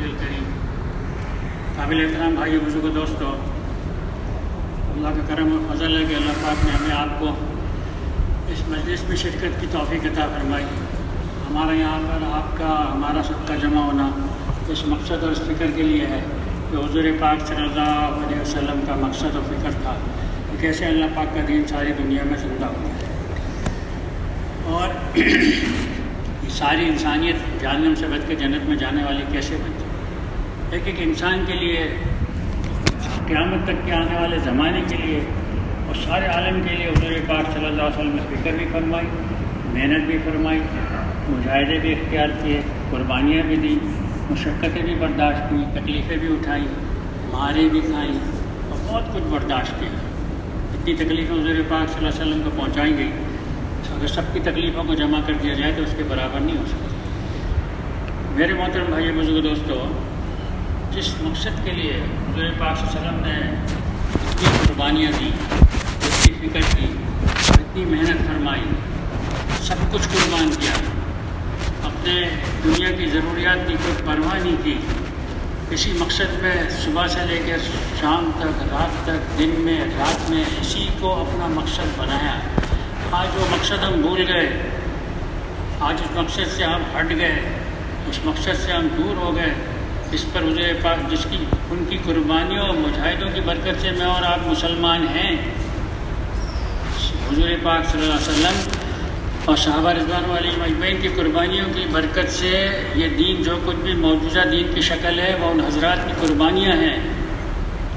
الکریم، قابل احترام بھائی بزرگ دوستو، اللہ کا کرم اور فضل ہے کہ اللہ پاک نے ہمیں آپ کو اس مجلس میں شرکت کی توفیق عطا فرمائی۔ ہمارا یہاں پر آپ کا ہمارا سب کا جمع ہونا اس مقصد اور اس فکر کے لیے ہے کہ حضور پاک صلی اللہ علیہ وسلم کا مقصد اور فکر تھا کہ کیسے اللہ پاک کا دین ساری دنیا میں زندہ ہو جائے اور ساری انسانیت جہنم سے بچ کے جنت میں جانے والی کیسے بن جائے۔ ایک انسان کے لیے قیامت تک کے آنے والے زمانے کے لیے اور سارے عالم کے لیے حضور پاک صلی اللہ علیہ وسلم نے فکر بھی فرمائی، محنت بھی فرمائی، مجاہدے بھی اختیار کیے، قربانیاں بھی دیں، مشقتیں بھی برداشت کی، تکلیفیں بھی اٹھائیں، ماریں بھی کھائیں اور بہت کچھ برداشت کیا۔ اتنی تکلیفیں حضور پاک صلی اللہ علیہ وسلم کو پہنچائی گئی، اگر سب کی تکلیفوں کو جمع کر دیا جائے تو اس کے برابر نہیں ہو سکتا۔ میرے محترم بھائی بزرگ دوستو، جس مقصد کے لیے حضور پاک صلی اللہ علیہ وسلم نے اتنی قربانیاں دیں، اتنی فکر کی، اتنی محنت فرمائی، سب کچھ قربان کیا، اپنے دنیا کی ضروریات کی کوئی پرواہ نہیں کی، اسی مقصد میں صبح سے لے کر شام تک، رات تک، دن میں رات میں اسی کو اپنا مقصد بنایا۔ آج وہ مقصد ہم بھول گئے، آج اس مقصد سے ہم ہٹ گئے، اس مقصد سے ہم دور ہو گئے۔ اس پر حضور پاک جس کی ان کی قربانیوں اور مجاہدوں کی برکت سے میں اور آپ مسلمان ہیں۔ حضور پاک صلی اللہ علیہ وسلم اور صحابہ رضوان علیہم اجمعین کی قربانیوں کی برکت سے یہ دین جو کچھ بھی موجودہ دین کی شکل ہے وہ ان حضرات کی قربانیاں ہیں۔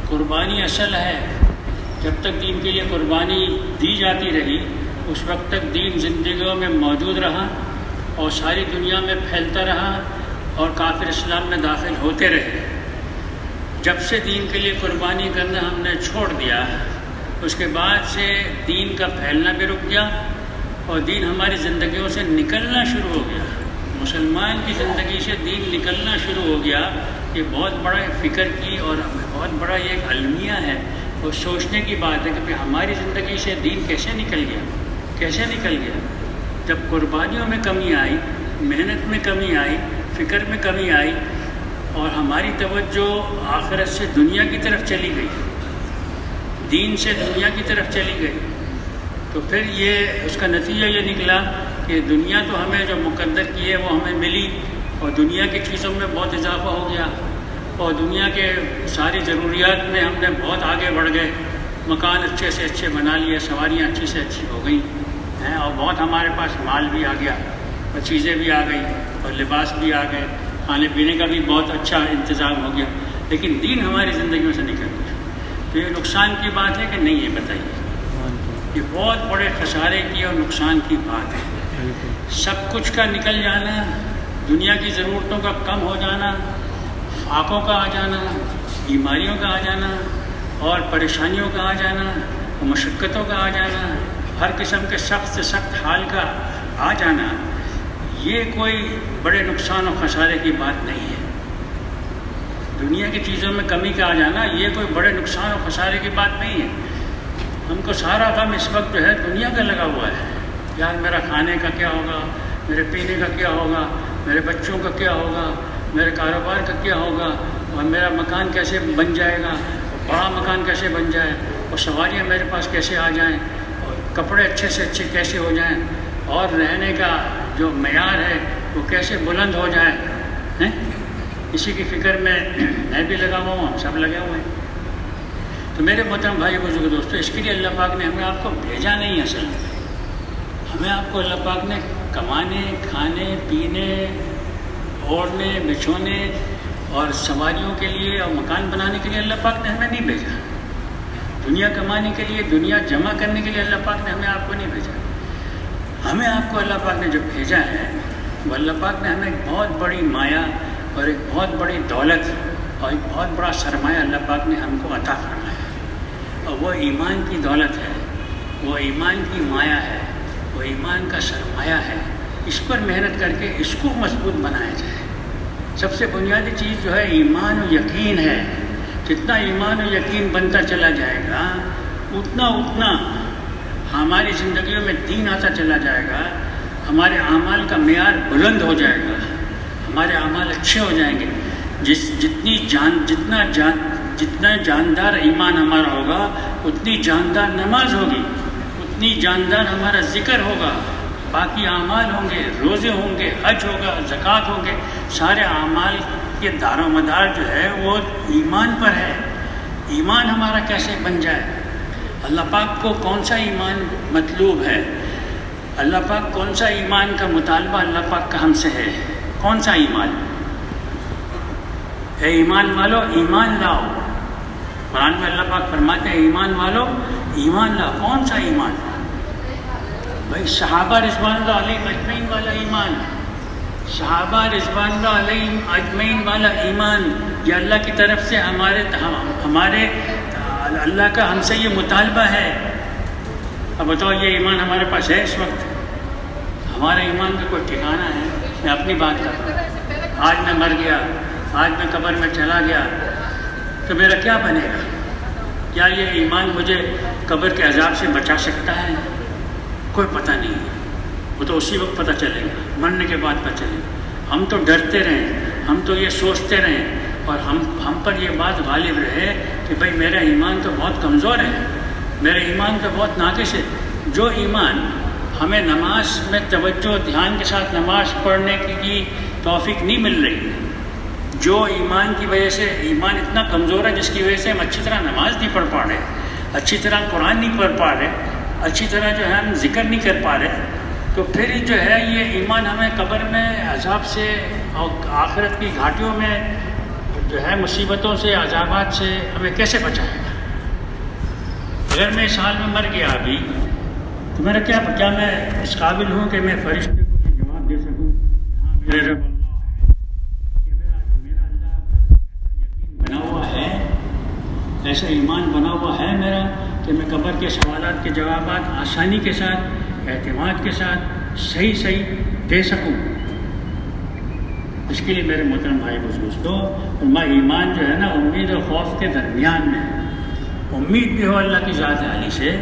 قربانی اصل ہے۔ جب تک دین کے لیے قربانی دی جاتی رہی اس وقت تک دین زندگیوں میں موجود رہا اور ساری دنیا میں پھیلتا رہا اور کافر اسلام میں داخل ہوتے رہے۔ جب سے دین کے لیے قربانی کرنا ہم نے چھوڑ دیا اس کے بعد سے دین کا پھیلنا بھی رک گیا اور دین ہماری زندگیوں سے نکلنا شروع ہو گیا۔ مسلمان کی زندگی سے دین نکلنا شروع ہو گیا۔ یہ بہت بڑا فکر کی اور بہت بڑا یہ ایک المیہ ہے اور سوچنے کی بات ہے کہ ہماری زندگی سے دین کیسے نکل گیا، کیسے نکل گیا۔ جب قربانیوں میں کمی آئی، محنت میں کمی آئی، فکر میں کمی آئی اور ہماری توجہ آخرت سے دنیا کی طرف چلی گئی، دین سے دنیا کی طرف چلی گئی، تو پھر یہ اس کا نتیجہ یہ نکلا کہ دنیا تو ہمیں جو مقدر کی ہے وہ ہمیں ملی اور دنیا کی چیزوں میں بہت اضافہ ہو گیا اور دنیا کے ساری ضروریات میں ہم نے بہت آگے بڑھ گئے، مکان اچھے سے اچھے بنا لیے، سواریاں اچھی سے اچھی ہو گئی ہیں اور بہت ہمارے پاس مال بھی آ گیا اور چیزیں بھی آ گئی اور لباس بھی آ گئے، کھانے پینے کا بھی بہت اچھا انتظام ہو گیا، لیکن دین ہماری زندگیوں سے نکل گیا۔ تو یہ نقصان کی بات ہے کہ نہیں، یہ بتائیے؟ یہ بہت بڑے خسارے کی اور نقصان کی بات ہے۔ سب کچھ کا نکل جانا، دنیا کی ضرورتوں کا کم ہو جانا، فاقوں کا آ جانا، بیماریوں کا آ جانا اور پریشانیوں کا آ جانا، مشقتوں کا آ جانا، ہر قسم کے سخت سے سخت حال کا آ جانا، یہ کوئی بڑے نقصان اور خسارے کی بات نہیں ہے۔ دنیا کی چیزوں میں کمی کا آ جانا یہ کوئی بڑے نقصان اور خسارے کی بات نہیں ہے۔ ہم کو سارا غم اس وقت جو ہے دنیا کا لگا ہوا ہے، یار میرا کھانے کا کیا ہوگا، میرے پینے کا کیا ہوگا، میرے بچوں کا کیا ہوگا، میرے کاروبار کا کیا ہوگا اور میرا مکان کیسے بن جائے گا، بڑا مکان کیسے بن جائے اور سواریاں میرے پاس کیسے آ جائیں اور کپڑے اچھے سے اچھے کیسے ہو جائیں اور رہنے کا جو معیار ہے وہ کیسے بلند ہو جائے ہیں، اسی کی فکر میں بھی لگا ہوا ہوں، ہم سب لگے ہوئے ہیں۔ تو میرے محترم بھائی بزرگ دوستو، اس کے لیے اللہ پاک نے ہمیں آپ کو بھیجا نہیں، اصل ہمیں آپ کو اللہ پاک نے کمانے، کھانے، پینے، اوڑھنے، بچھونے اور سواریوں کے لیے اور مکان بنانے کے لیے اللہ پاک نے ہمیں نہیں بھیجا۔ دنیا کمانے کے لیے، دنیا جمع کرنے کے لیے اللہ پاک نے ہمیں آپ کو نہیں بھیجا۔ ہمیں آپ کو اللہ پاک نے جو بھیجا ہے وہ اللہ پاک نے ہمیں ایک بہت بڑی مایا اور ایک بہت بڑی دولت اور ایک بہت بڑا سرمایہ اللہ پاک نے ہم کو عطا فرمایا ہے اور وہ ایمان کی دولت ہے، وہ ایمان کی مایا ہے، وہ ایمان کا سرمایہ ہے۔ اس پر محنت کر کے اس کو مضبوط بنایا جائے۔ سب سے بنیادی چیز جو ہے ایمان و یقین ہے۔ جتنا ایمان و یقین بنتا چلا جائے گا اتنا ہماری زندگیوں میں دین آتا چلا جائے گا، ہمارے اعمال کا معیار بلند ہو جائے گا، ہمارے اعمال اچھے ہو جائیں گے۔ جتنا جاندار ایمان ہمارا ہوگا اتنی جاندار نماز ہوگی، اتنی جاندار ہمارا ذکر ہوگا، باقی اعمال ہوں گے، روزے ہوں گے، حج ہوگا، زکوٰۃ ہوں گے، سارے اعمال کے دار و مدار جو ہے وہ ایمان پر ہے۔ ایمان ہمارا کیسے بن جائے؟ اللہ پاک کو کون سا ایمان مطلوب ہے؟ اللہ پاک کون سا ایمان کا مطالبہ اللہ پاک کا ہم سے ہے؟ کون سا ایمان؟ اے ایمان والو ایمان لاؤ، قرآن میں اللہ پاک فرماتے ہیں ایمان والو ایمان لاؤ۔ کون سا ایمان؟ بھائی صحابہ رضوان اللہ علیہم اجمعین والا ایمان، صحابہ رضوان اللہ علیہم اجمعین والا ایمان، یہ اللہ کی طرف سے ہمارے اللہ کا ہم سے یہ مطالبہ ہے۔ اب بتاؤ یہ ایمان ہمارے پاس ہے اس وقت؟ ہمارا ایمان کا کوئی ٹھکانہ ہے؟ میں اپنی بات کر رہا ہوں، آج میں مر گیا، آج میں قبر میں چلا گیا تو میرا کیا بنے گا؟ کیا یہ ایمان مجھے قبر کے عذاب سے بچا سکتا ہے؟ کوئی پتہ نہیں ہے، وہ تو اسی وقت پتہ چلے گا، مرنے کے بعد پتہ چلے گا۔ ہم تو ڈرتے رہیں، ہم تو یہ سوچتے رہیں اور ہم پر یہ بات غالب رہے کہ بھائی میرا ایمان تو بہت کمزور ہے، میرا ایمان تو بہت ناقص ہے۔ جو ایمان ہمیں نماز میں توجہ دھیان کے ساتھ نماز پڑھنے کی توفیق نہیں مل رہی، جو ایمان کی وجہ سے ایمان اتنا کمزور ہے جس کی وجہ سے ہم اچھی طرح نماز نہیں پڑھ پا رہے، اچھی طرح قرآن نہیں پڑھ پا رہے، اچھی طرح جو ہے ہم ذکر نہیں کر پا رہے، تو پھر جو ہے یہ ایمان ہمیں قبر میں عذاب سے اور آخرت کی گھاٹیوں میں جو ہے مصیبتوں سے عذابات سے ہمیں کیسے بچائے گا؟ اگر میں اس حال میں مر گیا ابھی تو میرا کیا میں اس قابل ہوں کہ میں فرشتے کو یہ جواب دے سکوں ہاں میرے رب کہ میرا اللہ پر ایسا یقین بنا ہوا ہے، ایسا ایمان بنا ہوا ہے میرا کہ میں قبر کے سوالات کے جوابات آسانی کے ساتھ اعتماد کے ساتھ صحیح دے سکوں؟ اس کے لیے میرے محترم بھائی بزرگوں، ایمان جو ہے نا امید اور خوف کے درمیان میں، امید بھی ہو اللہ کی ذات عالی سے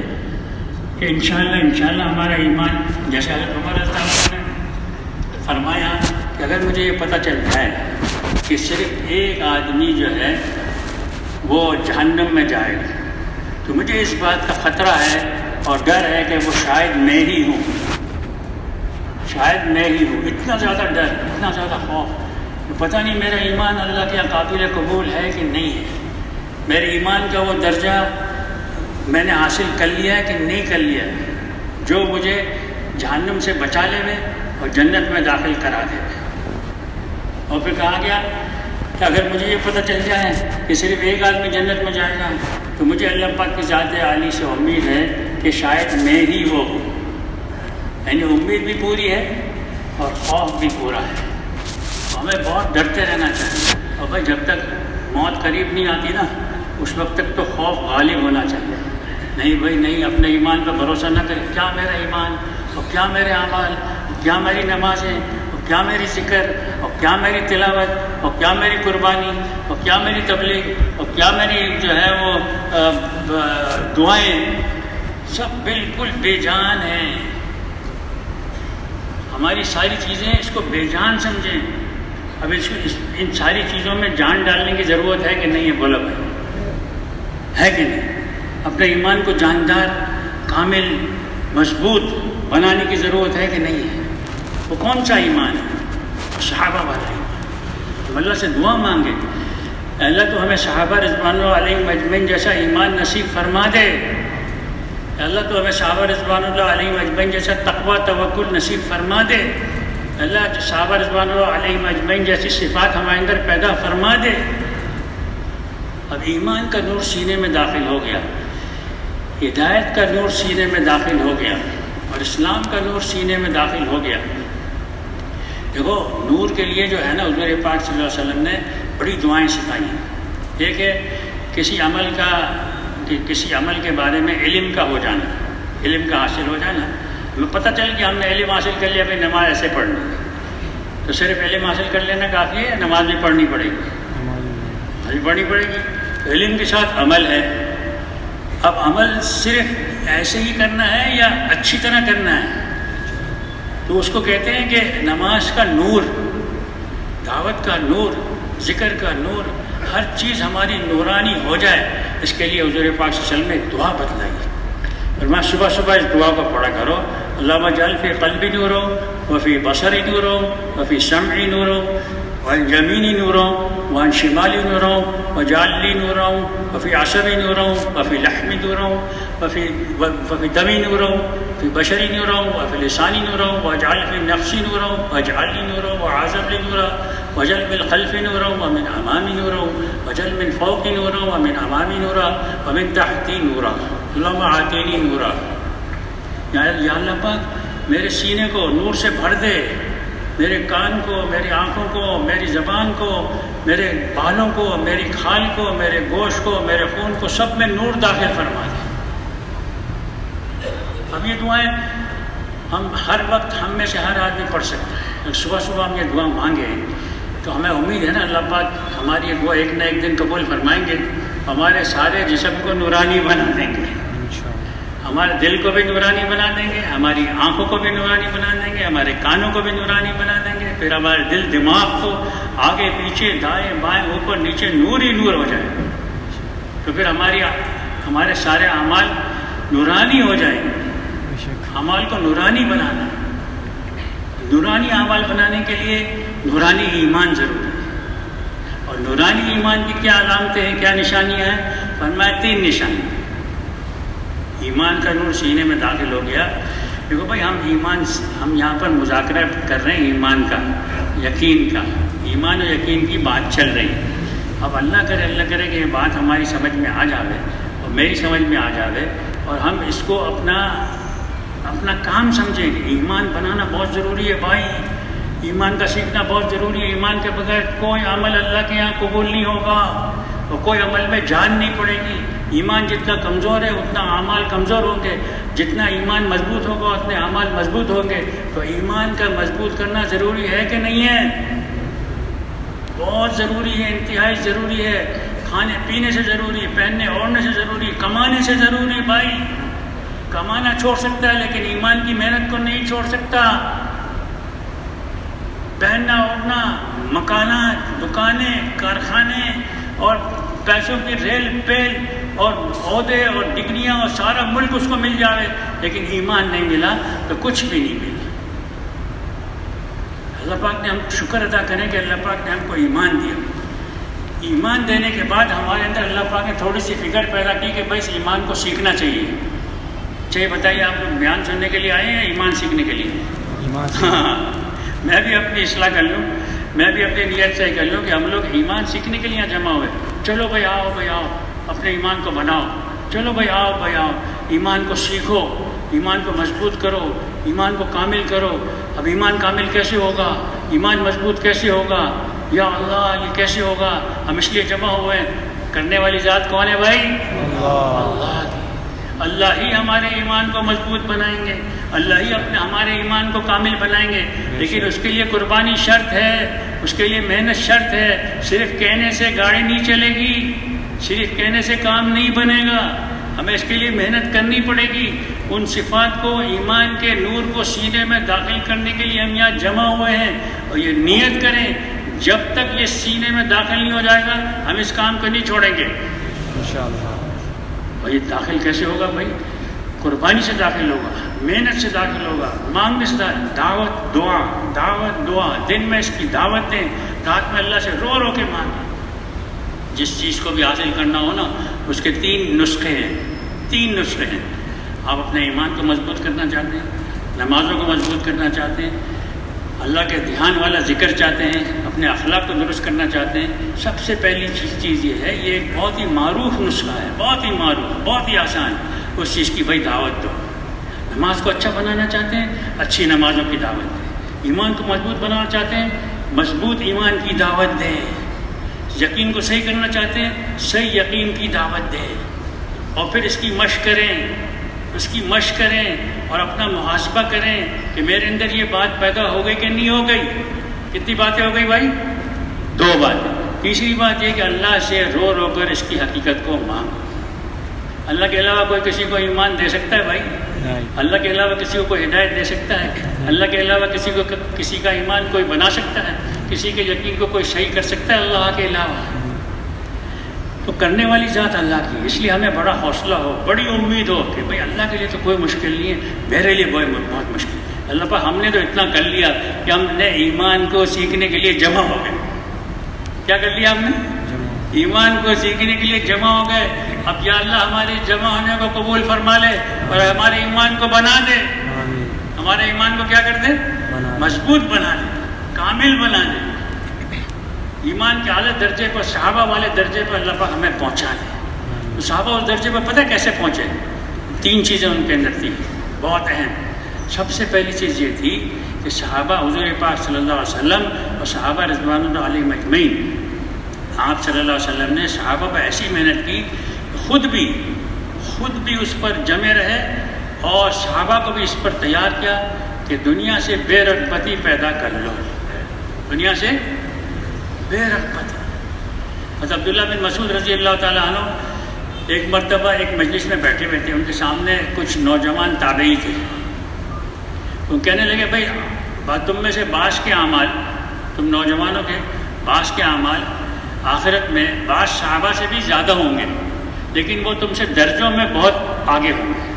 کہ انشاءاللہ ہمارا ایمان، جیسے حضرت عمر رضی اللہ عنہ نے فرمایا کہ اگر مجھے یہ پتہ چل جائے کہ صرف ایک آدمی جو ہے وہ جہنم میں جائے گا تو مجھے اس بات کا خطرہ ہے اور ڈر ہے کہ وہ شاید میں ہی ہوں، شاید میں ہی ہوں۔ اتنا زیادہ ڈر، اتنا زیادہ خوف، پتہ نہیں میرا ایمان اللہ کے قابل قبول ہے کہ نہیں ہے، میرے ایمان کا وہ درجہ میں نے حاصل کر لیا ہے کہ نہیں کر لیا ہے جو مجھے جہنم سے بچا لے اور جنت میں داخل کرا دے۔ اور پھر کہا گیا کہ اگر مجھے یہ پتہ چل جائے کہ صرف ایک آدمی جنت میں جائے گا تو مجھے اللہ پاک کی ذات عالی سے امید ہے کہ شاید میں ہی وہ ہوں، یعنی امید بھی پوری ہے اور خوف بھی پورا ہے۔ ہمیں بہت ڈرتے رہنا چاہیے، اور بھائی جب تک موت قریب نہیں آتی نا اس وقت تک تو خوف غالب ہونا چاہیے۔ نہیں بھائی نہیں، اپنے ایمان پر بھروسہ نہ کریں، کیا میرا ایمان اور کیا میرے اعمال اور کیا میری نمازیں اور کیا میری ذکر اور کیا میری تلاوت اور کیا میری قربانی اور کیا میری تبلیغ اور کیا میری جو ہے وہ دعائیں، سب بالکل بے جان ہیں۔ ہماری ساری چیزیں اس کو بے جان سمجھیں۔ اب ان ساری چیزوں میں جان ڈالنے کی ضرورت ہے کہ نہیں ہے؟ بولو بھائی، ہے کہ نہیں؟ اپنے ایمان کو جاندار، کامل، مضبوط بنانے کی ضرورت ہے کہ نہیں ہے؟ وہ کون سا ایمان ہے؟ صحابہ والا ایمان۔ ہم اللہ سے دعا مانگے، اللہ تو ہمیں صحابہ رضوان اللہ علیہم اجمعین جیسا ایمان نصیب فرما دے، اللہ تو ہمیں صحابہ رضوان اللہ علیہم اجمعین جیسا تقوی توکل نصیب فرما دے، اللہ صحابہ رضوان اللہ علیہم اجمعین جیسی صفات ہمارے اندر پیدا فرما دے۔ اب ایمان کا نور سینے میں داخل ہو گیا، ہدایت کا نور سینے میں داخل ہو گیا اور اسلام کا نور سینے میں داخل ہو گیا۔ دیکھو نور کے لیے جو ہے نا حضور پاک صلی اللہ علیہ وسلم نے بڑی دعائیں سکھائی ہیں۔ ایک ہے کسی عمل کے بارے میں علم کا ہو جانا، علم کا حاصل ہو جانا۔ ہمیں پتہ چل کہ ہم نے علم حاصل کر لیا، پھر نماز ایسے پڑھنی ہے، تو صرف علم حاصل کر لینا کافی ہے؟ نماز بھی پڑھنی پڑے گی، پڑھنی پڑے گی۔ تو علم کے ساتھ عمل ہے۔ اب عمل صرف ایسے ہی کرنا ہے یا اچھی طرح کرنا ہے؟ تو اس کو کہتے ہیں کہ نماز کا نور، دعوت کا نور، ذکر کا نور، ہر چیز ہماری نورانی ہو جائے، اس کے لیے حضور پاک صلی اللہ علیہ وسلم نے دعا بتلائی۔ اور میں صبح صبح اس دعا کو پڑھا کرو، اللہم اجعل فی قلبی نورا وفی بصری نورا وفی سمعی نورا وعن یمینی نورا وعن شمالی نورا واجعل لی نورا وفی عصبی نورا وفی لحمی نورا وفی دمی نورا فی بشری نورا وفی لسانی نورا واجعل فی نفسی نورا واجعل لی نورا وعازب لی نورا واجعل من خلف نورا ومن امامی نورا واجعل من فوق نورا ومن امامی نورا ومن تحتی نورا اللہم آتینی نورا۔ یا اللہ پاک میرے سینے کو نور سے بھر دے، میرے کان کو، میری آنکھوں کو، میری زبان کو، میرے بالوں کو، میری کھال کو، میرے گوشت کو، میرے خون کو، سب میں نور داخل فرما دے۔ اب یہ دعائیں ہم ہر وقت ہم میں سے ہر آدمی پڑھ سکتا ہے۔ صبح صبح ہم یہ دعا مانگیں تو ہمیں امید ہے نا اللہ پاک ہماری یہ دعا ایک نہ ایک دن قبول فرمائیں گے، ہمارے سارے جسم کو نورانی بنا دیں گے، ہمارے دل کو بھی نورانی بنا دیں گے، ہماری آنکھوں کو بھی نورانی بنا دیں گے، ہمارے کانوں کو بھی نورانی بنا دیں گے، پھر ہمارے دل دماغ کو آگے پیچھے دائیں بائیں اوپر نیچے نور ہی نور ہو جائے، تو پھر ہمارے سارے اعمال نورانی ہو جائیں گے۔ اعمال کو نورانی بنانا، نورانی اعمال بنانے کے لیے نورانی ایمان ضروری ہے۔ اور نورانی ایمان کی کیا علامتیں ہیں، کیا نشانیاں ہیں؟ فرمایا 3 نشانیاں۔ ایمان کا نور سینے میں داخل ہو گیا۔ دیکھو بھائی ہم یہاں پر مذاکرہ کر رہے ہیں ایمان کا، یقین کا، ایمان اور یقین کی بات چل رہی ہے۔ اب اللہ کرے کہ یہ بات ہماری سمجھ میں آ جاوے اور میری سمجھ میں آ جاوے اور ہم اس کو اپنا کام سمجھیں گے۔ ایمان بنانا بہت ضروری ہے بھائی، ایمان کا سیکھنا بہت ضروری ہے۔ ایمان کے بغیر کوئی عمل اللہ کے یہاں قبول نہیں ہوگا اور کوئی عمل میں جان نہیں پڑے گی۔ ایمان جتنا کمزور ہے اتنا اعمال کمزور ہوں گے، جتنا ایمان مضبوط ہوگا اتنے اعمال مضبوط ہوں گے۔ تو ایمان کا مضبوط کرنا ضروری ہے کہ نہیں ہے؟ بہت ضروری ہے، انتہائی ضروری ہے۔ کھانے پینے سے ضروری، پہننے اوڑھنے سے ضروری، کمانے سے ضروری۔ بھائی کمانا چھوڑ سکتا ہے لیکن ایمان کی محنت کو نہیں چھوڑ سکتا۔ پہننا اوڑھنا، مکانات، دکانیں، کارخانے اور پیسوں کی ریل پیل اور عہدے اور ڈگریاں اور سارا ملک اس کو مل جاوے لیکن ایمان نہیں ملا تو کچھ بھی نہیں ملا۔ اللہ پاک نے ہم شکر ادا کریں کہ اللہ پاک نے ہم کو ایمان دیا۔ ایمان دینے کے بعد ہمارے اندر اللہ پاک نے تھوڑی سی فکر پیدا کی کہ بھائی اس ایمان کو سیکھنا چاہیے۔ چاہیے بتائیے آپ لوگ بیان سننے کے لیے آئے ہیں یا ایمان سیکھنے کے لیے؟ ہاں، میں بھی اپنی اصلاح کر لوں، میں بھی اپنی نیت سے کر لوں کہ ہم لوگ ایمان سیکھنے کے لیے یہاں جمع ہوئے۔ چلو بھائی آؤ، بھائی آؤ، اپنے ایمان کو بناؤ۔ چلو بھائی آؤ، بھائی آؤ، ایمان کو سیکھو، ایمان کو مضبوط کرو، ایمان کو کامل کرو۔ اب ایمان کامل کیسے ہوگا؟ ایمان مضبوط کیسے ہوگا؟ یا اللہ یہ کیسے ہوگا؟ ہم اس لیے جمع ہوئے ہیں۔ کرنے والی ذات کون ہے بھائی؟ اللہ کی۔ اللہ ہی ہمارے ایمان کو مضبوط بنائیں گے، اللہ ہی ہمارے ایمان کو کامل بنائیں گے، لیکن اس کے لیے قربانی شرط ہے، اس کے لیے محنت شرط ہے۔ صرف کہنے سے گاڑی نہیں چلے گی، صرف کہنے سے کام نہیں بنے گا، ہمیں اس کے لیے محنت کرنی پڑے گی۔ ان صفات کو، ایمان کے نور کو سینے میں داخل کرنے کے لیے ہم یہاں جمع ہوئے ہیں، اور یہ نیت کریں جب تک یہ سینے میں داخل نہیں ہو جائے گا ہم اس کام کو نہیں چھوڑیں گے انشاءاللہ۔ اور یہ داخل کیسے ہوگا بھائی؟ قربانی سے داخل ہوگا، محنت سے داخل ہوگا، مانگنے سے دعوت دعا، دعوت دعا، دن میں اس کی دعوت دیں، رات میں اللہ سے رو رو کے مانگیں۔ جس چیز کو بھی حاصل کرنا ہو نا اس کے 3 نسخے ہیں، 3 نسخے ہیں۔ آپ اپنے ایمان کو مضبوط کرنا چاہتے ہیں، نمازوں کو مضبوط کرنا چاہتے ہیں، اللہ کے دھیان والا ذکر چاہتے ہیں، اپنے اخلاق کو درست کرنا چاہتے ہیں، سب سے پہلی چیز یہ ہے، یہ ایک بہت ہی معروف نسخہ ہے، بہت ہی معروف، بہت ہی آسان، اس چیز کی بھائی دعوت دو۔ نماز کو اچھا بنانا چاہتے ہیں، اچھی نمازوں کی دعوت دیں۔ ایمان کو مضبوط بنانا چاہتے ہیں، مضبوط ایمان کی دعوت دیں۔ یقین کو صحیح کرنا چاہتے ہیں، صحیح یقین کی دعوت دیں، اور پھر اس کی مشق کریں، اس کی مشق کریں اور اپنا محاسبہ کریں کہ میرے اندر یہ بات پیدا ہو گئی کہ نہیں ہو گئی۔ کتنی باتیں ہو گئی بھائی؟ 2 باتیں۔ تیسری بات یہ کہ اللہ سے رو رو کر اس کی حقیقت کو مانگو۔ اللہ کے علاوہ کوئی کسی کو ایمان دے سکتا ہے بھائی؟ اللہ کے علاوہ کسی کو کوئی ہدایت دے سکتا ہے؟ اللہ کے علاوہ کسی کا ایمان کوئی بنا سکتا ہے؟ کسی کے یقین کو کوئی صحیح کر سکتا ہے اللہ کے علاوہ؟ تو کرنے والی ذات اللہ کی، اس لیے ہمیں بڑا حوصلہ ہو، بڑی امید ہو کہ بھئی اللہ کے لیے تو کوئی مشکل نہیں ہے، میرے لیے بہت مشکل ہے۔ اللہ پاک ہم نے تو اتنا کر لیا کہ ہم نے ایمان کو سیکھنے کے لیے جمع ہو گئے۔ کیا کر لیا ہم نے؟ ایمان کو سیکھنے کے لیے جمع ہو گئے۔ اب یا اللہ ہمارے جمع ہونے کو قبول فرما لے اور ہمارے ایمان کو بنا دے، ہمارے ایمان کو کیا کر دے؟ مضبوط بنا دے، کامل بنا دے، ایمان کے اعلیٰ درجے پر، صحابہ والے درجے پر اللہ پاک ہمیں پہنچا دے۔ تو صحابہ اس درجے پر پتہ کیسے پہنچے؟ 3 چیزیں ان کے اندر تھیں بہت اہم۔ سب سے پہلی چیز یہ تھی کہ صحابہ حضور پاک صلی اللہ علیہ وسلم اور صحابہ رضوان اللہ علیہم اجمعین، آپ صلی اللہ علیہ وسلم نے صحابہ پر ایسی محنت کی، خود بھی اس پر جمے رہے اور صحابہ کو بھی اس پر تیار کیا کہ دنیا سے بے رغبتی پیدا کر لو، دنیا سے بے رغبتی۔ حضرت عبداللہ بن مسعود رضی اللہ تعالیٰ عنہ ایک مرتبہ ایک مجلس میں بیٹھے ہوئے تھے، ان کے سامنے کچھ نوجوان تابعی تھے۔ وہ کہنے لگے بھائی تم میں سے بعض کے اعمال، تم نوجوانوں کے بعض کے اعمال آخرت میں بعض صحابہ سے بھی زیادہ ہوں گے، لیکن وہ تم سے درجوں میں بہت آگے ہوں گے۔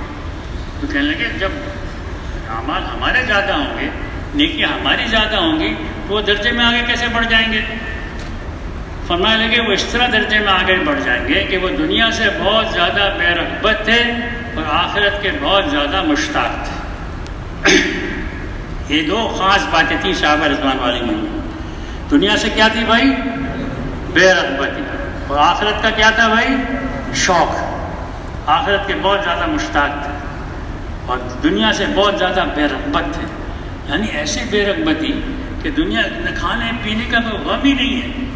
تو کہنے لگے جب اعمال ہمارے زیادہ ہوں گے، نیکیاں ہماری زیادہ ہوں گی، تو وہ درجے میں آگے کیسے بڑھ جائیں گے؟ فرمانے لگے وہ اس طرح درجے میں آگے بڑھ جائیں گے کہ وہ دنیا سے بہت زیادہ بے رغبت تھے اور آخرت کے بہت زیادہ مشتاق تھے۔ یہ 2 خاص باتیں تھیں صحابہ رضوان والی میں۔ دنیا سے کیا تھی بھائی؟ بے رغبتی، اور آخرت کا کیا تھا بھائی؟ شوق۔ آخرت کے بہت زیادہ مشتاق تھے اور دنیا سے بہت زیادہ بے رغبت تھے، یعنی ایسی بے رغبتی کہ دنیا کھانے پینے کا کوئی غم ہی نہیں ہے۔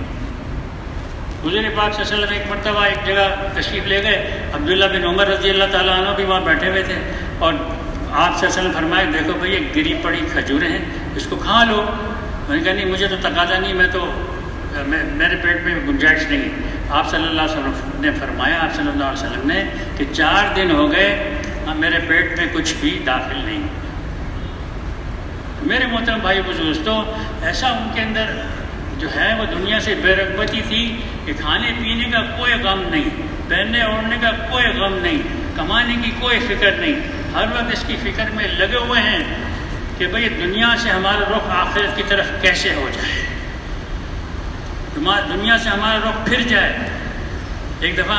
حضور پاک صلی اللہ علیہ وسلم ایک مرتبہ ایک جگہ تشریف لے گئے، عبداللہ بن عمر رضی اللہ تعالیٰ عنہ بھی وہاں بیٹھے ہوئے تھے، اور آپ صلی اللہ علیہ وسلم فرمائے دیکھو بھائی یہ گری پڑی کھجوریں ہیں، اس کو کھا لو۔ میں نے کہا نہیں مجھے تو تقاضا نہیں، میرے پیٹ میں گنجائش نہیں۔ آپ صلی اللہ علیہ وسلم نے فرمایا، آپ صلی اللہ علیہ وسلم نے کہ 4 دن ہو گئے میرے پیٹ میں کچھ بھی داخل نہیں۔ میرے محترم بھائی بزرگ، تو ایسا ان کے اندر جو ہے وہ دنیا سے بے رغبتی تھی کہ کھانے پینے کا کوئی غم نہیں، پہننے اوڑھنے کا کوئی غم نہیں، کمانے کی کوئی فکر نہیں، ہر وقت اس کی فکر میں لگے ہوئے ہیں کہ بھئی دنیا سے ہمارا رخ آخرت کی طرف کیسے ہو جائے، دنیا سے ہمارا رخ پھر جائے۔ ایک دفعہ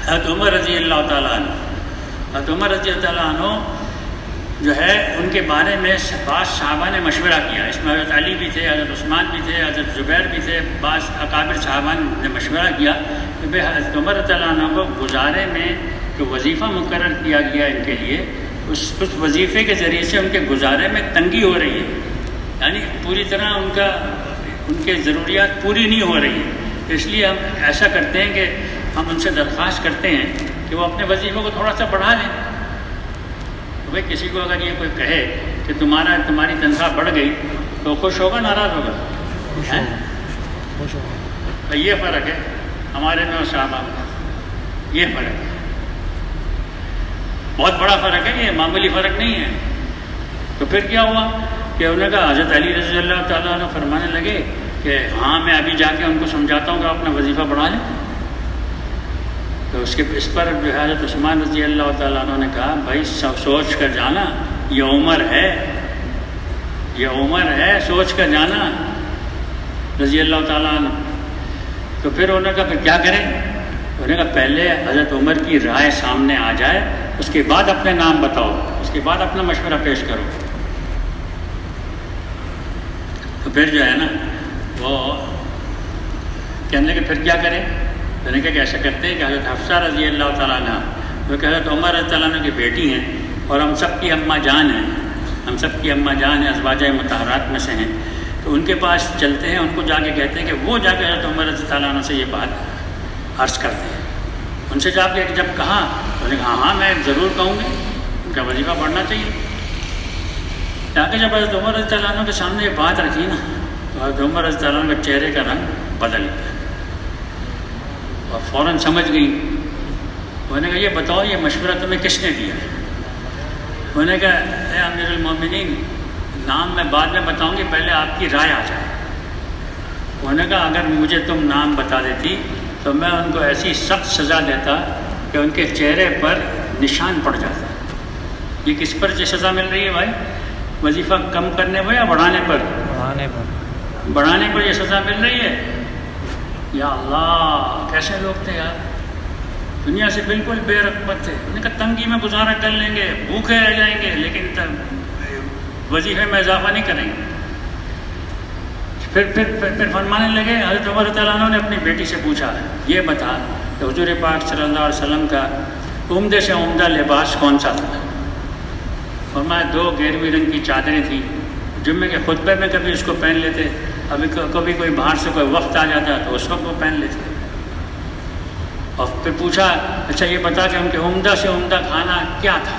حضرت عمر رضی اللہ تعالیٰ عنہ جو ہے ان کے بارے میں بعض صحابہ نے مشورہ کیا، اس میں حضرت علی بھی تھے، حضرت عثمان بھی تھے، حضرت زبیر بھی تھے، بعض اکابر صحابہ نے مشورہ کیا کہ بھئی حضرت عمر رضی اللہ عنہ کو گزارے میں جو وظیفہ مقرر کیا گیا ان کے لیے، اس وظیفے کے ذریعے سے ان کے گزارے میں تنگی ہو رہی ہے، یعنی پوری طرح ان کے ضروریات پوری نہیں ہو رہی ہے، اس لیے ہم ایسا کرتے ہیں کہ ہم ان سے درخواست کرتے ہیں کہ وہ اپنے وظیفے کو تھوڑا سا بڑھا لیں۔ بھائی کسی کو اگر یہ کوئی کہے کہ تمہاری تنخواہ بڑھ گئی تو خوش ہوگا ناراض ہوگا؟ خوش ہوگا۔ یہ فرق ہے ہمارے میں اور صحابہ میں، یہ فرق ہے، بہت بڑا فرق ہے، یہ معمولی فرق نہیں ہے۔ تو پھر کیا ہوا کہ انہوں نے کہا، حضرت علی رضی اللہ تعالیٰ عنہ فرمانے لگے کہ ہاں میں ابھی جا کے ان کو سمجھاتا ہوں کہ اپنا وظیفہ بڑھا لیں۔ تو اس پر جو ہے حضرت عثمان رضی اللہ تعالیٰ عنہ نے کہا بھائی سوچ کر جانا، یہ عمر ہے، سوچ کر جانا رضی اللہ تعالیٰ عنہ۔ تو پھر انہوں نے کہا پھر کیا کریں؟ انہوں نے کہا پہلے حضرت عمر کی رائے سامنے آ جائے، اس کے بعد اپنے نام بتاؤ، اس کے بعد اپنا مشورہ پیش کرو۔ تو پھر جو ہے نا وہ کہنے لگے پھر کیا کریں؟ تو نے کہا کہ ایسا کرتے ہیں کہ حضرت حفصہ رضی اللہ تعالیٰ عنہ جو کہ حضرت عمر رضی اللہ عنہ کی بیٹی ہیں اور ہم سب کی اماں جان ہیں، ازواجہ مطہرات میں سے ہیں، تو ان کے پاس چلتے ہیں، ان کو جا کے کہتے ہیں کہ وہ جا کے حضرت عمر رضی اللہ عنہ سے یہ بات عرض کرتے ہیں۔ ان سے جا کے جب کہا تو نے کہا ہاں میں ضرور کہوں گی، ان کا وظیفہ پڑھنا چاہیے۔ جا کے جب حضرت عمر رضی اللہ عنہ کے سامنے یہ بات رکھی نا تو حضرت عمر رضی اللہ عنہ کے چہرے کا رنگ بدل گیا اور فوراً سمجھ گئی۔ انہوں نے کہا یہ بتاؤ یہ مشورہ تمہیں کس نے دیا؟ انہوں نے کہا اے امیر المومنین، نام میں بعد میں بتاؤں گی، پہلے آپ کی رائے آ جائے۔ انہوں نے کہا اگر مجھے تم نام بتا دیتی تو میں ان کو ایسی سخت سزا دیتا کہ ان کے چہرے پر نشان پڑ جاتا۔ یہ کس پر یہ سزا مل رہی ہے بھائی؟ وظیفہ کم کرنے پر یا بڑھانے پر؟ بڑھانے پر یہ سزا مل رہی ہے۔ یا اللہ، کیسے لوگ تھے یار، دنیا سے بالکل بے رغبت تھے۔ انہوں نے کہا تنگی میں گزارا کر لیں گے، بھوکے رہ جائیں گے، لیکن وظیفے میں اضافہ نہیں کریں گے۔ پھر فرمانے لگے، حضرت عمر رضی اللہ عنہ نے اپنی بیٹی سے پوچھا، یہ بتا کہ حضور پاک صلی اللہ علیہ وسلم کا عمدے سے عمدہ لباس کون سا تھا؟ فرمایا 2 گیروی رنگ کی چادریں تھیں، جمعے کے خطبے میں کبھی اس کو پہن لیتے، کبھی کوئی باہر سے کوئی وقت آ جاتا تو اس وقت وہ پہن لیتے۔ اور پھر پوچھا، اچھا یہ بتا کہ ان کے عمدہ سے عمدہ کھانا کیا تھا؟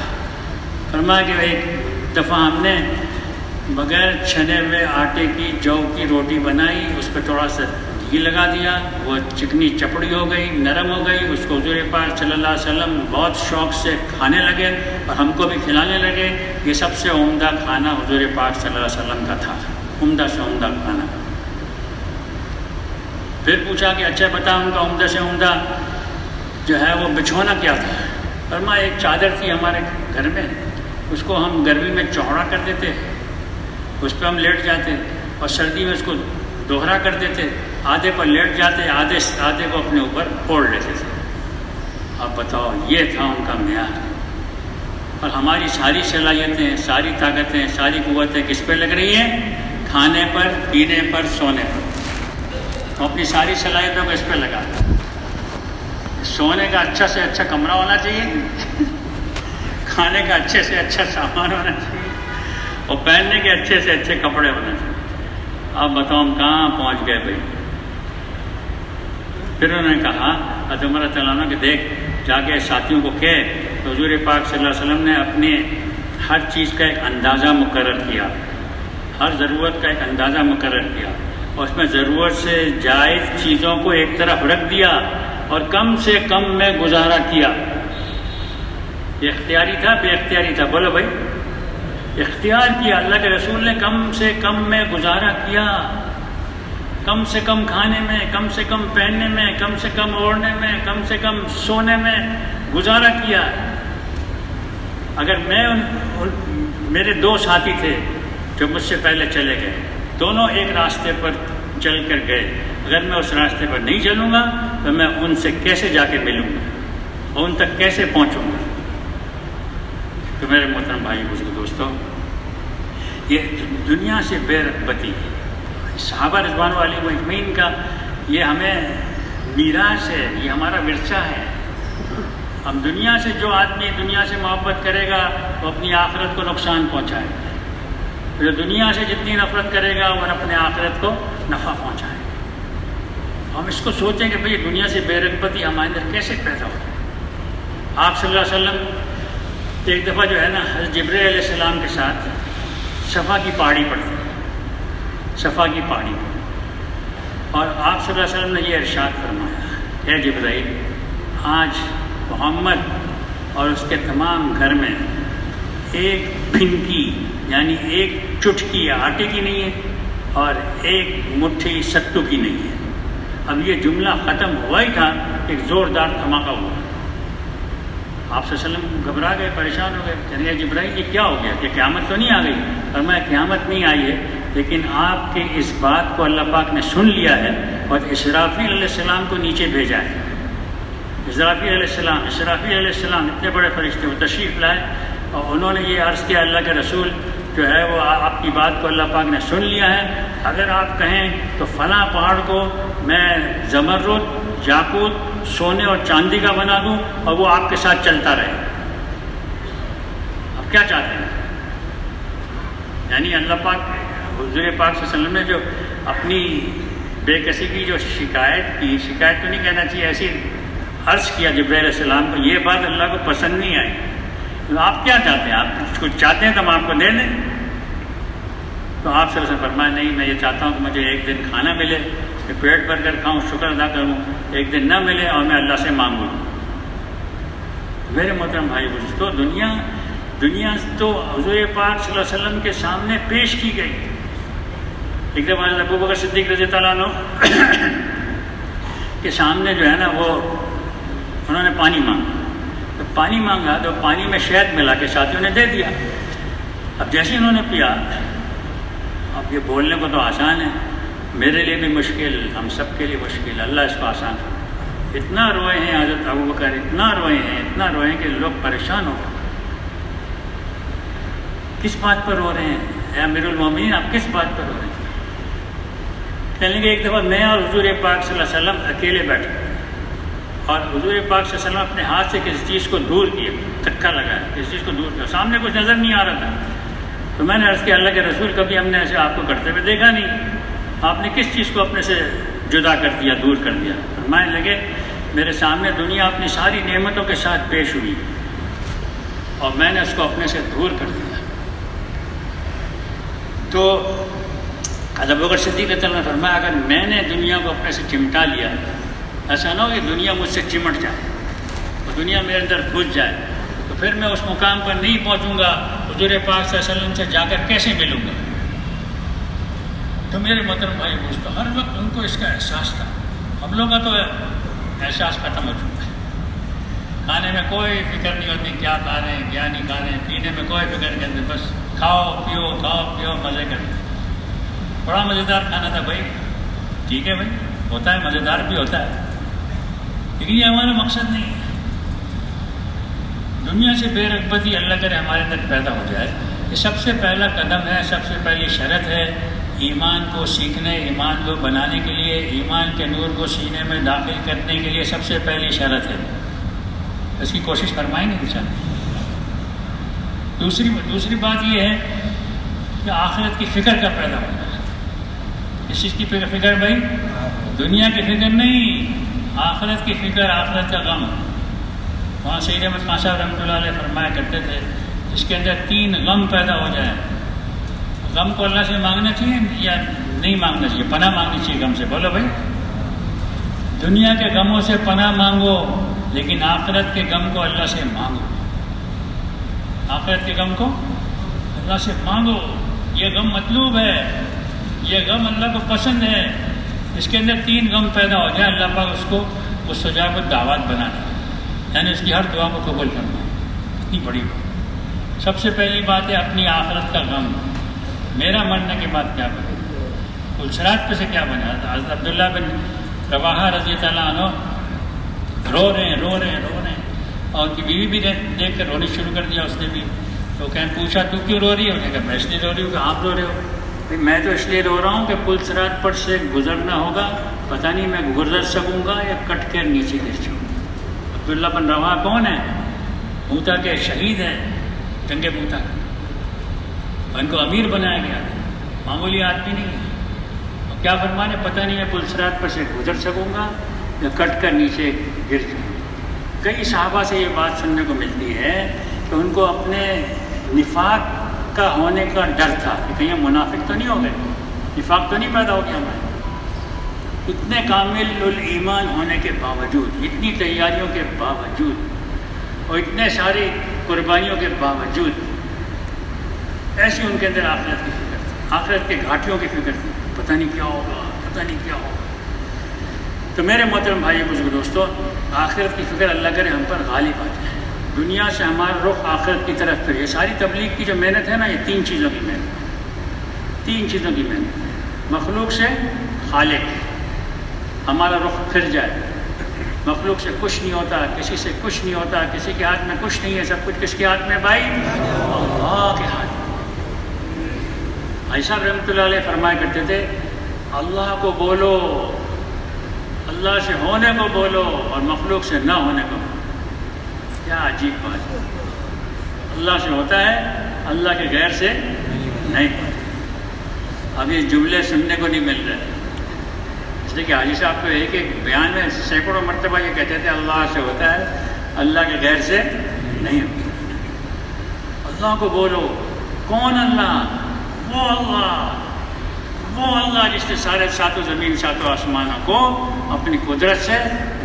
فرمایا کہ ایک دفعہ ہم نے بغیر چھنے ہوئے آٹے کی جو کی روٹی بنائی، اس پہ تھوڑا سا گھی لگا دیا، وہ چکنی چپڑی ہو گئی، نرم ہو گئی، اس کو حضور پاک صلی اللہ علیہ وسلم بہت شوق سے کھانے لگے اور ہم کو بھی کھلانے لگے۔ یہ سب سے عمدہ کھانا حضور پاک صلی اللہ علیہ وسلم کا تھا، عمدہ سے عمدہ کھانا۔ پھر پوچھا کہ اچھا بتا ان کا عمدہ سے عمدہ جو ہے وہ بچھونا کیا تھا؟ فرمایا ایک چادر تھی ہمارے گھر میں، اس کو ہم گرمی میں چوڑا کر دیتے، اس پہ ہم لیٹ جاتے، اور سردی میں اس کو دوہرا کر دیتے، آدھے پر لیٹ جاتے، آدھے کو اپنے اوپر اوڑھ لیتے تھے۔ اب بتاؤ، یہ تھا ان کا معیار۔ اور ہماری ساری صلاحیتیں، ساری طاقتیں، ساری قوتیں کس پہ لگ رہی ہیں؟ کھانے پر، پینے پر، سونے پر۔ ہم اپنی ساری صلاحیتوں کو اس پہ لگا دیں۔ سونے کا اچھا سے اچھا کمرہ ہونا چاہیے، کھانے کا اچھے سے اچھا سامان ہونا چاہیے، اور پہننے کے اچھے سے اچھے کپڑے ہونے چاہیے۔ اب بتاؤ ہم کہاں پہنچ گئے بھائی؟ پھر انہوں نے کہا حضرت عمر رضی اللہ عنہ کہ دیکھ، جا کے ساتھیوں کو کہے تو حضور پاک صلی اللہ علیہ وسلم نے اپنے ہر چیز کا ایک اندازہ مقرر کیا، ہر ضرورت کا ایک اندازہ مقرر کیا، اور اس میں ضرورت سے جائز چیزوں کو ایک طرف رکھ دیا اور کم سے کم میں گزارا کیا۔ یہ اختیاری تھا، بے اختیاری تھا؟ بولو بھائی، اختیار کیا۔ اللہ کے رسول نے کم سے کم میں گزارا کیا، کم سے کم کھانے میں، کم سے کم پہننے میں، کم سے کم اوڑھنے میں، کم سے کم سونے میں گزارا کیا۔ اگر میرے 2 ساتھی تھے جو مجھ سے پہلے چلے گئے، دونوں ایک راستے پر چل کر گئے، اگر میں اس راستے پر نہیں چلوں گا تو میں ان سے کیسے جا کے ملوں گا اور ان تک کیسے پہنچوں گا؟ تو میرے محترم بھائی بزرگ دوستوں، یہ دنیا سے بے رغبتی، صحابہ رضوان علیہم اجمعین کا یہ ہمیں میراث ہے، یہ ہمارا ورثہ ہے۔ ہم دنیا سے، جو آدمی دنیا سے محبت کرے گا وہ اپنی آخرت کو نقصان پہنچائے گا، جو دنیا سے جتنی نفرت کرے گا وہ اپنے آخرت کو نفع پہنچائے گا۔ ہم اس کو سوچیں کہ بھئی دنیا سے بے رغبتی ہمارے اندر کیسے پیدا ہو۔ آپ صلی اللہ علیہ وسلم ایک دفعہ جو ہے نا حضرت جبرائیل علیہ السلام کے ساتھ صفا کی پہاڑی پر تھے، صفا کی پہاڑی پر، اور آپ صلی اللہ علیہ وسلم نے یہ ارشاد فرمایا، اے جبرائیل، آج محمد اور اس کے تمام گھر میں ایک پھنکی یعنی ایک چٹکی آٹے کی نہیں ہے اور ایک مٹھی ستو کی نہیں ہے۔ اب یہ جملہ ختم ہوا ہی تھا، ایک زوردار دھماکہ ہوا۔ آپ صلی اللہ علیہ وسلم گھبرا گئے، پریشان ہو گئے، کہنے لگے جبرائیل یہ کیا ہو گیا؟ کہ قیامت تو نہیں آ گئی؟ فرمایا قیامت نہیں آئی ہے، لیکن آپ کے اس بات کو اللہ پاک نے سن لیا ہے اور اسرافیل علیہ السلام کو نیچے بھیجا ہے۔ اسرافیل علیہ السلام اتنے بڑے فرشتے، وہ تشریف لائے اور انہوں نے یہ عرض کیا، اللہ کے رسول جو ہے وہ آپ کی بات کو اللہ پاک نے سن لیا ہے، اگر آپ کہیں تو فلاں پہاڑ کو میں زمرد، یاقوت، سونے اور چاندی کا بنا دوں اور وہ آپ کے ساتھ چلتا رہے۔ اب کیا چاہتے ہیں؟ یعنی اللہ پاک، حضور پاک صلی اللہ علیہ وسلم نے جو اپنی بے کسی کی جو شکایت کی، شکایت تو نہیں کہنا چاہیے، ایسی عرض کیا جبرائیل علیہ السلام کو، یہ بات اللہ کو پسند نہیں آئی۔ تو آپ کیا چاہتے ہیں؟ آپ کچھ چاہتے ہیں تو ہم آپ کو دے دیں؟ تو آپ صلی اللہ علیہ وسلم فرمایا نہیں، میں یہ چاہتا ہوں کہ مجھے ایک دن کھانا ملے، کہ پیٹ بھر کر کھاؤں، شکر ادا کروں، ایک دن نہ ملے اور میں اللہ سے مانگوں۔ میرے محترم بھائی دوستو، دنیا تو حضور پاک صلی اللہ علیہ وسلم کے سامنے پیش کی گئی، ایک دفعہ حضرت ابو بکر صدیق رضی اللہ عنہ کے سامنے جو ہے نا وہ انہوں نے پانی مانگا، تو پانی مانگا تو پانی میں شہد ملا کے ساتھیوں نے دے دیا۔ اب جیسے ہی انہوں نے پیا، اب یہ بولنے کو تو آسان ہے، میرے لیے بھی مشکل، ہم سب کے لیے مشکل، اللہ اس کو آسان کرے۔ اتنا روئے ہیں حضرت ابو بکر، اتنا روئے ہیں کہ لوگ پریشان ہو گئے۔ کس بات پر رو رہے ہیں اے امیر المومنین، آپ کس بات پر رو رہے ہیں؟ کہنے کہ ایک دفعہ میں اور حضور پاک صلی اللہ علیہ وسلم اکیلے بیٹھے اور حضور پاک صلی اللہ علیہ وسلم اپنے ہاتھ سے کسی چیز کو دور کیے، دھکا لگایا، کسی چیز کو دور کیا، سامنے کچھ نظر نہیں آ رہا تھا۔ تو میں نے عرض کیا اللہ کے رسول، کبھی ہم نے ایسے آپ کو کرتے ہوئے دیکھا نہیں، آپ نے کس چیز کو اپنے سے جدا کر دیا، دور کر دیا؟ فرمانے لگے میرے سامنے دنیا اپنی ساری نعمتوں کے ساتھ پیش ہوئی اور میں نے اس کو اپنے سے دور کر دیا۔ تو حضرت ابوبکر صدیق رضی اللہ عنہ نے فرمایا اگر میں نے دنیا کو اپنے سے چمٹا لیا، ایسا نہ ہو کہ دنیا مجھ سے چمٹ جائے اور دنیا میرے اندر گھس جائے، تو پھر میں اس مقام پر نہیں پہنچوں گا، حضور پاک صلی اللہ علیہ وسلم سے جا کر کیسے ملوں گا؟ تو میرے محترم بھائی دوستو، ہر وقت ان کو اس کا احساس تھا۔ ہم لوگوں کا تو احساس ختم ہو چکا ہے، کھانے میں کوئی فکر نہیں ہوتی کیا کھا رہے ہیں کیا نہیں کھا رہے ہیں، پینے میں کوئی فکر نہیں ہوتی، بس کھاؤ پیو مزے کریں۔ بڑا مزیدار کھانا تھا بھائی، ٹھیک ہے بھائی، ہوتا ہے، مزیدار بھی ہوتا ہے، لیکن یہ ہمارا مقصد نہیں ہے۔ دنیا سے بے رغبتی اللہ کرے ہمارے اندر پیدا ہو جائے، یہ سب سے پہلا قدم ہے، سب سے پہلی شرط ہے ایمان کو سیکھنے، ایمان کو بنانے کے لیے، ایمان کے نور کو سینے میں داخل کرنے کے لیے سب سے پہلی شرط ہے۔ اس کی کوشش فرمائیں گے انشاءاللہ۔ دوسری بات یہ ہے کہ آخرت کی فکر کا پیدا ہونا ہے۔ اس چیز کی فکر بھائی، دنیا کی فکر نہیں، آخرت کی فکر، آخرت کا غم۔ وہاں سید احمد خان صاحب رحمۃ اللہ علیہ فرمایا کرتے تھے جس کے اندر 3 غم پیدا ہو جائیں، غم کو اللہ سے مانگنا چاہیے یا نہیں مانگنا چاہیے؟ پناہ مانگنی چاہیے غم سے، بولو بھائی۔ دنیا کے غموں سے پناہ مانگو، لیکن آخرت کے غم کو اللہ سے مانگو، آخرت کے غم کو اللہ سے مانگو۔ یہ غم مطلوب ہے، یہ غم اللہ کو پسند ہے۔ اس کے اندر 3 غم پیدا ہو جائے، اللہ پاک اس کو اس سجا کو دعوت بنا دے، یعنی اس کی ہر دعا کو قبول کرنا۔ اتنی بڑی بات۔ سب سے پہلی بات ہے اپنی آخرت کا غم، میرا مرنے کے بعد کیا بنے، پلسرات پہ سے کیا بنے۔ حضرت عبداللہ بن رواحہ رضی اللہ عنہ رو رہے ہیں اور ان کی بیوی بھی دیکھ کر رونی شروع کر دیا اس نے بھی۔ تو کہیں پوچھا تو کیوں رو رہی ہے؟ انہوں نے کہا میں اس لیے رو رہی ہوں کہ آپ رو رہے ہو۔ میں تو اس لیے رو رہا ہوں کہ پلسرات پر سے گزرنا ہوگا، پتہ نہیں میں گزر سکوں گا یا کٹ کر نیچے گر جاؤں۔ عبداللہ بن رواحہ کون ہے؟ موتا کے شہید ہیں، جنگ موتا کے، ان کو امیر بنایا گیا، معمولی آدمی نہیں ہے۔ اور کیا فرمانے، پتہ نہیں میں پلسرات پر سے گزر سکوں گا یا کٹ کر نیچے گر جاؤں۔ کئی صحابہ سے یہ بات سننے کو ملتی ہے کہ ان کو اپنے نفاق کا ہونے کا ڈر تھا کہ کہیں ہم منافق تو نہیں ہو گئے، نفاق تو نہیں پیدا ہو گیا ہمارے۔ اتنے کامل الایمان ہونے کے باوجود، اتنی تیاریوں کے باوجود اور اتنے ساری قربانیوں کے باوجود ایسی ان کے اندر آخرت کی فکر تھی، آخرت کے گھاٹیوں کی فکر تھی، پتہ نہیں کیا ہوگا، پتہ نہیں کیا ہوگا۔ تو میرے محترم بھائی بزرگ دوستو، آخرت کی فکر اللہ کرے ہم پر غالب آ جائے، دنیا سے ہمارا رخ آخرت کی طرف پھر۔ یہ ساری تبلیغ کی جو محنت ہے نا، یہ 3 چیزوں کی محنت، 3 چیزوں کی محنت۔ مخلوق سے خالق، ہمارا رخ پھر جائے، مخلوق سے کچھ نہیں ہوتا، کسی سے کچھ نہیں ہوتا، کسی کے ہاتھ میں کچھ نہیں ہے، سب کچھ کس کے ہاتھ میں بھائی؟ اللہ کے ہاتھ میں۔ بھائی صاحب رحمۃ اللہ علیہ فرمایا کرتے تھے اللہ کو بولو، اللہ سے ہونے کو بولو اور مخلوق سے نہ ہونے کو بولو۔ کیا عجیب بات ہے، اللہ سے ہوتا ہے، اللہ کے غیر سے نہیں ہوتا۔ اب یہ جملے سننے کو نہیں مل رہے، اس لیے کہ حاجی صاحب تو ایک ایک بیان میں سینکڑوں مرتبہ یہ کہتے تھے اللہ سے ہوتا ہے، اللہ کے غیر سے نہیں ہوتا۔ اللہ کو بولو، کون اللہ؟ وہ اللہ جس نے سارے 7 زمین 7 آسمانوں کو اپنی قدرت سے،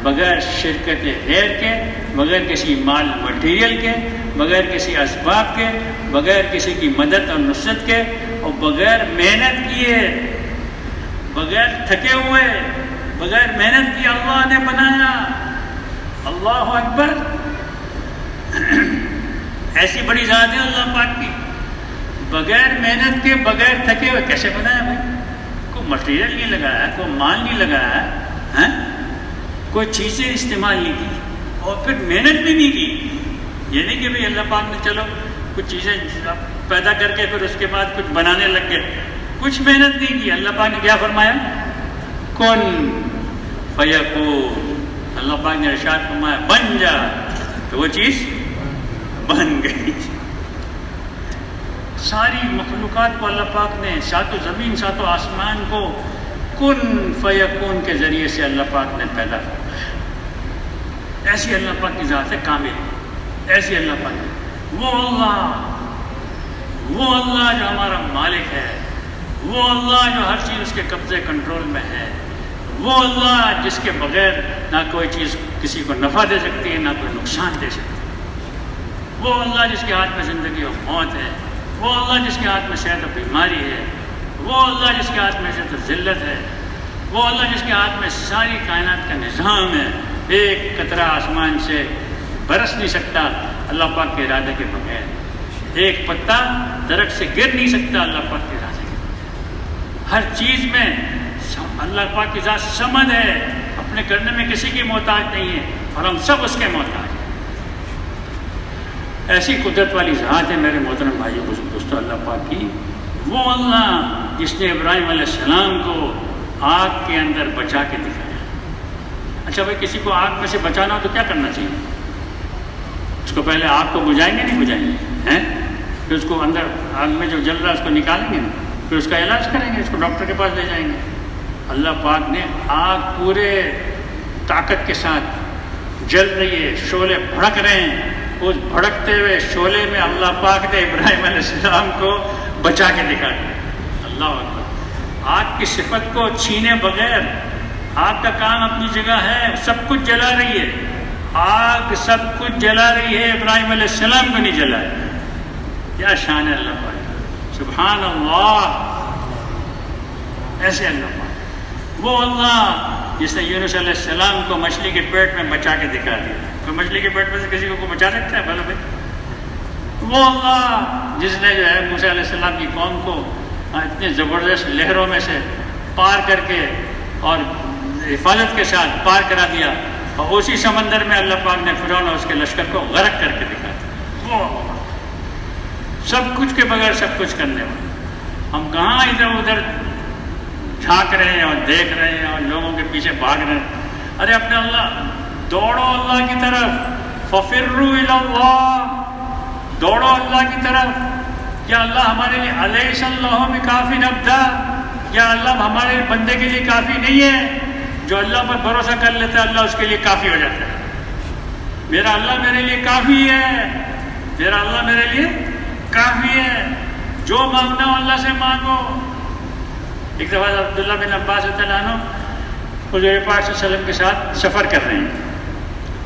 بغیر شرکت غیر کے، بغیر کسی مال مٹیریل کے، بغیر کسی اسباب کے، بغیر کسی کی مدد اور نصرت کے اور بغیر محنت کیے بغیر تھکے ہوئے، بغیر محنت کی اللہ نے بنایا. اللہ اکبر. ایسی بڑی ذات ہے اللہ پاک کی. بغیر محنت کے، بغیر تھکے ہوئے کیسے بنایا بھائی؟ کوئی مٹیریل نہیں لگایا، کوئی مال نہیں لگایا، کوئی چیزیں استعمال نہیں کی، اور پھر محنت بھی نہیں کی. یہ نہیں کہ بھائی اللہ پاک نے چلو کچھ چیزیں پیدا کر کے پھر اس کے بعد کچھ بنانے لگ گئے. کچھ محنت نہیں کی. اللہ پاک نے کیا فرمایا؟ کن فیکون. اللہ پاک نے ارشاد فرمایا بن جا، تو وہ چیز بن گئی. ساری مخلوقات کو اللہ پاک نے، ساتوں زمین ساتوں آسمان کو کن فیکون کے ذریعے سے اللہ پاک نے پیدا فرمایا. ایسی اللہ پاک کی ذات ہے کامل. ایسی اللہ پاک ہے. وہ اللہ جو ہمارا مالک ہے، وہ اللہ جو ہر چیز اس کے قبضے کنٹرول میں ہے، وہ اللہ جس کے بغیر نہ کوئی چیز کسی کو نفع دے سکتی ہے نہ کوئی نقصان دے سکتی ہے. وہ اللہ جس کے ہاتھ میں زندگی اور موت ہے. وہ اللہ جس کے ہاتھ میں صحت و بیماری ہے. وہ اللہ جس کے ہاتھ میں عزت و ذلت ہے. وہ اللہ جس کے ہاتھ میں ساری کائنات کا نظام ہے. ایک قطرہ آسمان سے برس نہیں سکتا اللہ پاک کے ارادے کے بغیر. ایک پتا درخت سے گر نہیں سکتا اللہ پاک کے ارادے کے بغیر. ہر چیز میں اللہ پاک کی ذات سمد ہے، اپنے کرنے میں کسی کی محتاج نہیں ہے، اور ہم سب اس کے محتاج ہیں. ایسی قدرت والی ذات ہے میرے محترم بھائیو دوستو اللہ پاک کی. وہ اللہ جس نے ابراہیم علیہ السلام کو آگ کے اندر بچا کے دکھایا. اچھا بھائی، کسی کو آگ میں سے بچانا ہو تو کیا کرنا چاہیے؟ اس کو پہلے آگ کو بجھائیں گے، نہیں بجھائیں گے، پھر اس کو اندر آگ میں جو جل رہا ہے اس کو نکالیں گے، پھر اس کا علاج کریں گے، اس کو ڈاکٹر کے پاس لے جائیں گے. اللہ پاک نے آگ پورے طاقت کے ساتھ جل رہی ہے، شعلے بھڑک رہے ہیں، اس بھڑکتے ہوئے شعلے میں اللہ پاک نے ابراہیم علیہ السلام کو بچا کے دکھا دیا. اللہ اکبر. آگ کی صفت کو چھینے بغیر، آگ کا کام اپنی جگہ ہے، سب کچھ جلا رہی ہے. آگ سب کچھ جلا رہی ہے، ابراہیم علیہ السلام کو نہیں جلایا. کیا شان ہے اللہ پاک. سبحان اللہ. ایسے اللہ پاک. وہ اللہ جس نے یونس علیہ السلام کو مچھلی کے پیٹ میں بچا کے دکھا دیا. کوئی مچھلی کے پیٹ میں سے کسی کو بچا سکتا ہے بھلا بھائی؟ وہ اللہ جس نے جو ہے موسیٰ علیہ السلام کی قوم کو اتنے زبردست لہروں میں سے پار کر کے اور حفاظت کے ساتھ پار کرا دیا، اور اسی سمندر میں اللہ پاک نے فرعون اور اس کے لشکر کو غرق کر کے دکھا دیا. وہ سب کچھ کے بغیر سب کچھ کرنے والا. ہم کہاں ادھر ادھر جھانک رہے ہیں اور دیکھ رہے ہیں اور لوگوں کے پیچھے بھاگ رہے ہیں. ارے اپنے اللہ، دوڑو اللہ کی طرف. ففروا الی اللہ. دوڑو اللہ کی طرف. کیا اللہ ہمارے لیے الیس اللہ بکافٍ عبدا؟ کیا اللہ ہمارے بندے کے لیے کافی نہیں ہے؟ جو اللہ پر بھروسہ کر لیتا ہے اللہ اس کے لیے کافی ہو جاتا ہے. میرا اللہ میرے لیے کافی ہے. میرا اللہ میرے لیے کافی ہے. جو مانگنا ہو اللہ سے مانگو. ایک دفعہ عبداللہ بن عباس رضی اللہ عنہ حضور پاک صلی اللہ علیہ وسلم کے ساتھ سفر کر رہے ہیں،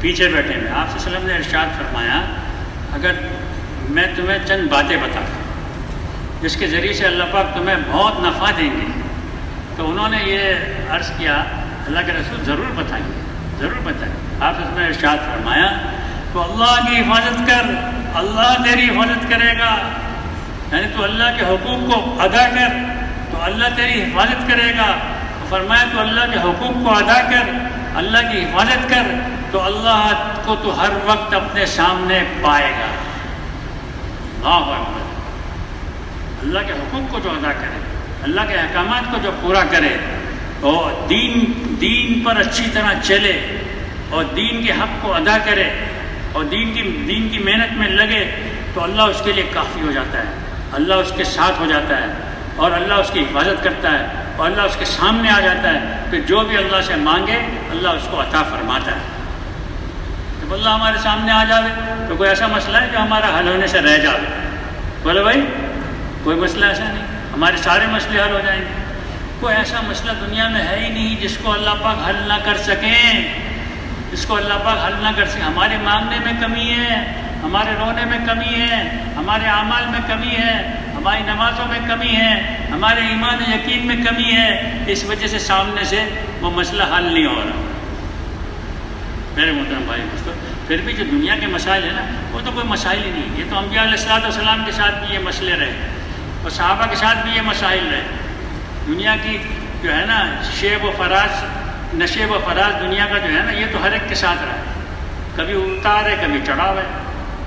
پیچھے بیٹھے ہیں. آپ صلی اللہ علیہ وسلم نے ارشاد فرمایا اگر میں تمہیں چند باتیں بتاتا ہوں جس کے ذریعے سے اللہ پاک تمہیں بہت نفع دیں گے، تو انہوں نے یہ عرض کیا اللہ کے رسول ضرور بتائیں، ضرور بتائیں. آپ اس میں ارشاد فرمایا تو اللہ کی حفاظت کر، اللہ تیری حفاظت کرے گا. یعنی تو اللہ کے حقوق کو ادا کر تو اللہ تیری حفاظت کرے گا. فرمایا تو اللہ کے حقوق کو ادا کر، اللہ کی حفاظت کر تو اللہ کو تو ہر وقت اپنے سامنے پائے گا. اللہ اکبر. اللہ کے حقوق کو جو ادا کرے، اللہ کے احکامات کو جو پورا کرے اور دین پر اچھی طرح چلے اور دین کے حق کو ادا کرے اور دین کی محنت میں لگے تو اللہ اس کے لیے کافی ہو جاتا ہے. اللہ اس کے ساتھ ہو جاتا ہے اور اللہ اس کی حفاظت کرتا ہے اور اللہ اس کے سامنے آ جاتا ہے کہ جو بھی اللہ سے مانگے اللہ اس کو عطا فرماتا ہے. جب اللہ ہمارے سامنے آ جاوے تو کوئی ایسا مسئلہ ہے جو ہمارا حل ہونے سے رہ جاوے؟ بولے بھائی کوئی مسئلہ ایسا نہیں، ہمارے سارے مسئلے حل ہو جائیں گے. کوئی ایسا مسئلہ دنیا میں ہے ہی نہیں جس کو اللہ پاک حل نہ کر سکیں، جس کو اللہ پاک حل نہ کر سکیں. ہمارے مانگنے میں کمی ہے، ہمارے رونے میں کمی ہے، ہمارے اعمال میں کمی ہے، ہماری نمازوں میں کمی ہے، ہمارے ایمان و یقین میں کمی ہے، اس وجہ سے سامنے سے وہ مسئلہ حل نہیں ہو رہا۔ میرے محترم بھائی دوستو، پھر بھی جو دنیا کے مسائل ہیں نا، وہ تو کوئی مسائل ہی نہیں، یہ تو انبیاء علیہ السلام کے ساتھ بھی یہ مسئلے رہے اور صحابہ کے ساتھ بھی یہ مسائل رہے۔ دنیا کی جو ہے نا شیب و فراز، نشیب و فراز دنیا کا جو ہے نا، یہ تو ہر ایک کے ساتھ رہا ہے، کبھی اتار ہے کبھی چڑھاؤ ہے،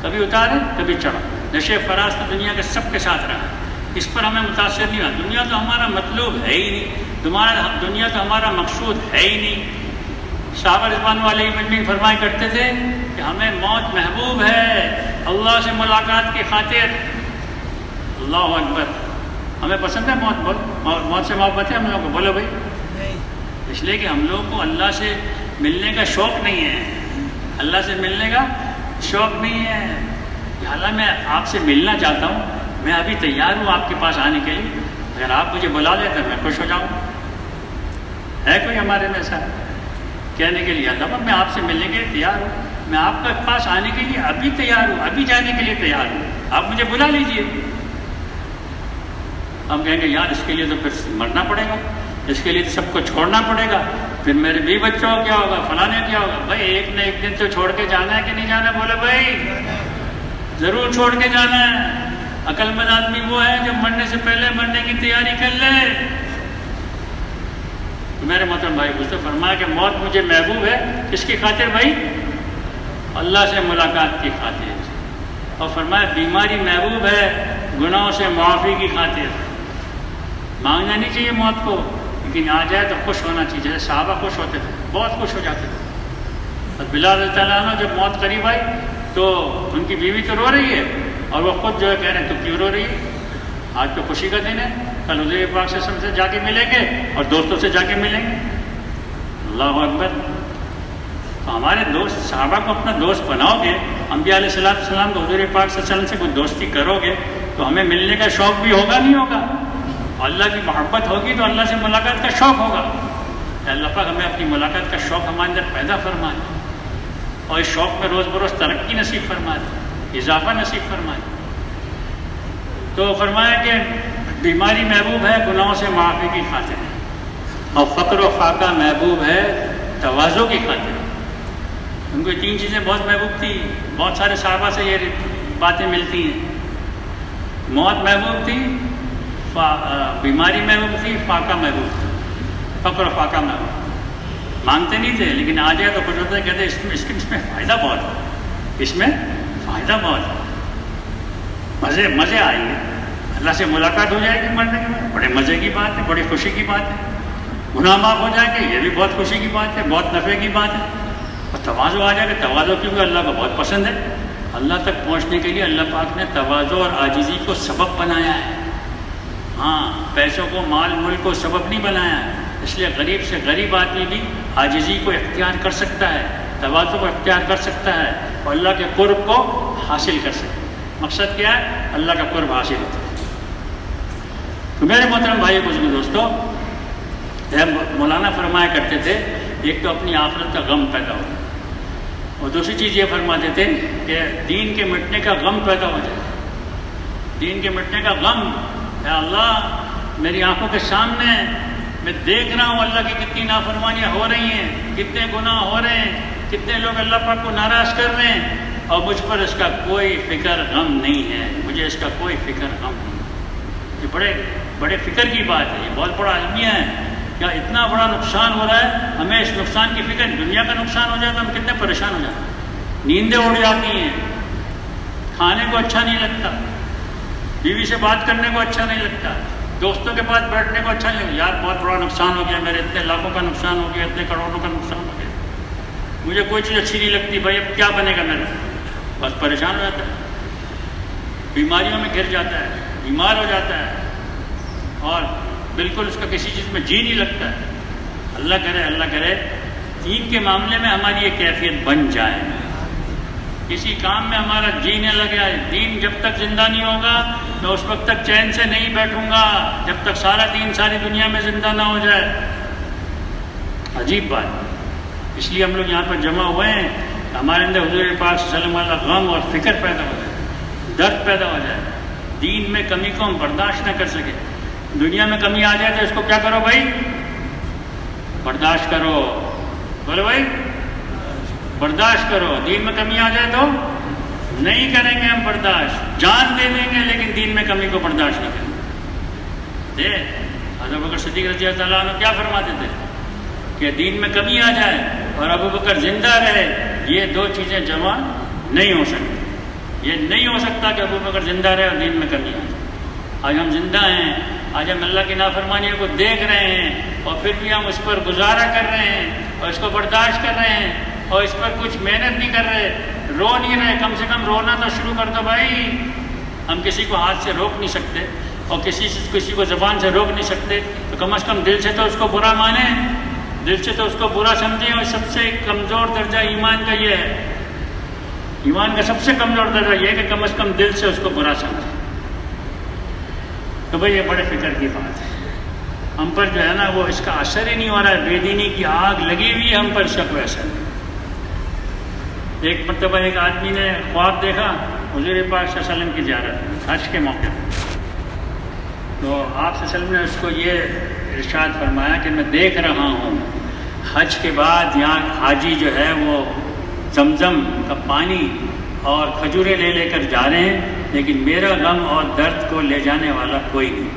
کبھی اتار ہے کبھی چڑھاؤ۔ نشیب فراز تو دنیا کے سب کے ساتھ رہا ہے، اس پر ہمیں متاثر نہیں ہوا۔ دنیا تو ہمارا مطلوب ہے ہی نہیں، دنیا تو ہمارا مقصود ہے ہی نہیں۔ صحابہ رضوان علیہم اجمعین فرمایا کرتے تھے کہ ہمیں موت محبوب ہے اللہ سے ملاقات کی خاطر۔ اللہ اکبر، ہمیں پسند ہے موت سے محبت ہے ہم لوگوں کو؟ بولو بھائی، اس لیے کہ ہم لوگوں کو اللہ سے ملنے کا شوق نہیں ہے، اللہ سے ملنے کا شوق نہیں ہے۔ حالانکہ میں آپ سے ملنا چاہتا ہوں، میں ابھی تیار ہوں آپ کے پاس آنے کے لیے، اگر آپ مجھے بلا لیں تو میں خوش ہو جاؤں۔ ہے کوئی ہمارے میں ایسا کہنے کے لیے اللہ میں آپ سے ملنے کے لیے تیار ہوں، میں آپ کے پاس آنے کے لیے ابھی تیار ہوں، ابھی جانے کے لیے تیار ہوں، آپ مجھے بلا لیجئے۔ ہم کہیں گے یار اس کے لیے تو پھر مرنا پڑے گا، اس کے لیے تو سب کو چھوڑنا پڑے گا، پھر میرے بیوی بچوں کو کیا ہوگا، فلاں کیا ہوگا۔ بھائی ایک نہ ایک دن تو چھوڑ کے جانا ہے کہ نہیں جانا؟ بولے بھائی ضرور چھوڑ کے جانا ہے۔ عقل مند آدمی وہ ہے جو مرنے سے پہلے مرنے کی تیاری کر لے۔ میرے محترم بھائی اس نے فرمایا کہ موت مجھے محبوب ہے، کس کی خاطر بھائی؟ اللہ سے ملاقات کی خاطر۔ اور فرمایا بیماری محبوب ہے گناہوں سے معافی کی خاطر۔ مانگنا نہیں چاہیے موت کو، لیکن آ جائے تو خوش ہونا چاہیے، جیسے صحابہ خوش ہوتے تھے، بہت خوش ہو جاتے تھے۔ اور بلال رضی اللہ عنہ جب موت قریب آئی تو ان کی بیوی تو رو رہی ہے اور وہ خود جو ہے کہہ رہے ہیں تو کیوں رو رہی ہے؟ آج تو خوشی کا دن ہے، کل حضور پاک صلی اللہ علیہ وسلم سے جا کے ملیں گے اور دوستوں سے جا کے ملیں گے۔ اللہ اکبر۔ تو ہمارے دوست صحابہ کو اپنا دوست بناؤ گے، انبیاء علیہ السلام کو حضور پاک صلی اللہ علیہ وسلم سے کوئی دوستی کرو گے تو ہمیں ملنے کا شوق بھی ہوگا نہیں ہوگا؟ اللہ کی محبت ہوگی تو اللہ سے ملاقات کا شوق ہوگا۔ اللہ پاک ہمیں اپنی ملاقات کا شوق ہمارے اندر پیدا فرمائے اور اس شوق میں روز بروز ترقی نصیب فرمائے، اضافہ نصیب فرمائے۔ تو فرمایا کہ بیماری محبوب ہے گناہوں سے معافی کی خاطر، اور فقر و فاقہ محبوب ہے تواضع کی خاطر۔ ان کو یہ تین چیزیں بہت محبوب تھی، بہت سارے صحابہ سے یہ باتیں ملتی ہیں۔ موت محبوب تھی، بیماری محبوب تھی، فاقہ محبوب تھی، فقر و فاقہ محبوب۔ مانگتے نہیں تھے لیکن آ جائے تو کچھ ہوتا ہے، کہتے اس میں فائدہ بہت ہے، اس میں فائدہ بہت ہے، مزے آئیں گے، اللہ سے ملاقات ہو جائے گی مرنے کے بعد، بڑے مزے کی بات ہے، بڑی خوشی کی بات ہے۔ گناہ معاف ہو جائے گے، یہ بھی بہت خوشی کی بات ہے، بہت نفع کی بات ہے۔ اور تواضع آ جائے گا، تواضع کیونکہ اللہ کو بہت پسند ہے۔ اللہ تک پہنچنے کے لیے اللہ پاک نے تواضع اور عاجزی کو سبب بنایا ہے۔ ہاں، پیسوں کو، مال ملک کو سبب نہیں بنایا ہے، اس لیے غریب سے غریب آدمی بھی عاجزی کو اختیار کر سکتا ہے، تواضع کو اختیار کر سکتا ہے اور اللہ کے قرب کو حاصل کر سکتا ہے۔ مقصد کیا ہے؟ اللہ کا قرب حاصل ہوتا ہے۔ تو میرے محترم بھائی بزرگ دوستو، مولانا فرمایا کرتے تھے ایک تو اپنی آخرت کا غم پیدا ہو، اور دوسری چیز یہ فرماتے تھے کہ دین کے مٹنے کا غم پیدا ہو جائے۔ دین کے مٹنے کا غم، اے اللہ میری آنکھوں کے سامنے میں دیکھ رہا ہوں اللہ کی کتنی نافرمانیاں ہو رہی ہیں، کتنے گناہ ہو رہے ہیں، کتنے لوگ اللہ پاک کو ناراض کر رہے ہیں، اور مجھ پر اس کا کوئی فکر غم نہیں ہے، مجھے اس کا کوئی فکر غم نہیں ہے۔ یہ بڑے فکر کی بات ہے، یہ بہت بڑا المیہ ہے۔ کیا اتنا بڑا نقصان ہو رہا ہے، ہمیں اس نقصان کی فکر، دنیا کا نقصان ہو جائے تو ہم کتنے پریشان ہو جاتے ہیں، نیندیں اڑ جاتی ہیں، کھانے کو اچھا نہیں لگتا، بیوی سے بات کرنے کو اچھا نہیں لگتا، دوستوں کے پاس بیٹھنے کو اچھا نہیں لگتا، یار بہت بڑا نقصان ہو گیا میرے، اتنے لاکھوں کا نقصان ہو گیا، اتنے کروڑوں کا نقصان ہو گیا، مجھے کوئی چیز اچھی نہیں لگتی، بھائی اب کیا بنے گا میرا؟ بس پریشان ہو جاتا ہے، بیماریوں میں گر جاتا ہے، بیمار ہو جاتا ہے، اور بالکل اس کا کسی چیز میں جی نہیں لگتا ہے۔ اللہ کرے دین کے معاملے میں ہماری یہ کیفیت بن جائے، کسی کام میں ہمارا جی نہ لگے۔ دین جب تک زندہ نہیں ہوگا میں اس وقت تک چین سے نہیں بیٹھوں گا جب تک سارا دین ساری دنیا میں زندہ نہ ہو جائے۔ عجیب بات، اس لیے ہم لوگ یہاں پر جمع ہوئے ہیں، ہمارے اندر حضور پاک صلی اللہ علیہ وسلم والا غم اور فکر پیدا ہو جائے، درد پیدا ہو جائے۔ دین میں کمی کو ہم برداشت نہ کر سکے. دنیا میں کمی آ جائے تو اس کو کیا کرو بھائی؟ برداشت کرو. بولو بھائی برداشت کرو. دین میں کمی آ جائے تو نہیں کریں گے ہم برداشت. جان دے دیں گے لیکن دین میں کمی کو برداشت نہیں کریں گے. ابو بکر صدیق رضی اللہ عنہ کیا فرماتے تھے کہ دین میں کمی آ جائے اور ابو بکر زندہ رہے، یہ دو چیزیں جمع نہیں ہو سکتی. یہ نہیں ہو سکتا کہ ابو بکر زندہ رہے اور دین میں کمی آ جائے. آج ہم زندہ ہیں، آج ہم اللہ کی نافرمانیوں کو دیکھ رہے ہیں اور پھر بھی ہم اس پر گزارا کر رہے ہیں اور اس کو برداشت کر رہے ہیں اور اس پر کچھ محنت نہیں کر رہے، رو نہیں رہے. کم سے کم رونا تو شروع کر دو بھائی. ہم کسی کو ہاتھ سے روک نہیں سکتے اور کسی کو زبان سے روک نہیں سکتے، تو کم از کم دل سے تو اس کو برا مانیں، دل سے تو اس کو برا سمجھیں. اور سب سے کمزور درجہ ایمان کا یہ ہے، ایمان کا سب سے کمزور درجہ یہ ہے کہ کم از کم دل سے اس کو برا سمجھیں. تو بھائی یہ بڑے فکر کی بات ہے. ہم پر جو ہے نا وہ اس کا اثر ہی نہیں ہو رہا ہے. بے دینی کی آگ لگی ہوئی ہے ہم پر، شک و اثر. ایک مرتبہ ایک آدمی نے خواب دیکھا حضور پاک صلی اللہ علیہ وسلم کی زیارت حج کے موقع پر. تو آپ صلی اللہ علیہ وسلم نے اس کو یہ ارشاد فرمایا کہ میں دیکھ رہا ہوں حج کے بعد یہاں حاجی جو ہے وہ زمزم کا پانی اور کھجوریں لے لے کر جا رہے ہیں، لیکن میرا غم اور درد کو لے جانے والا کوئی نہیں.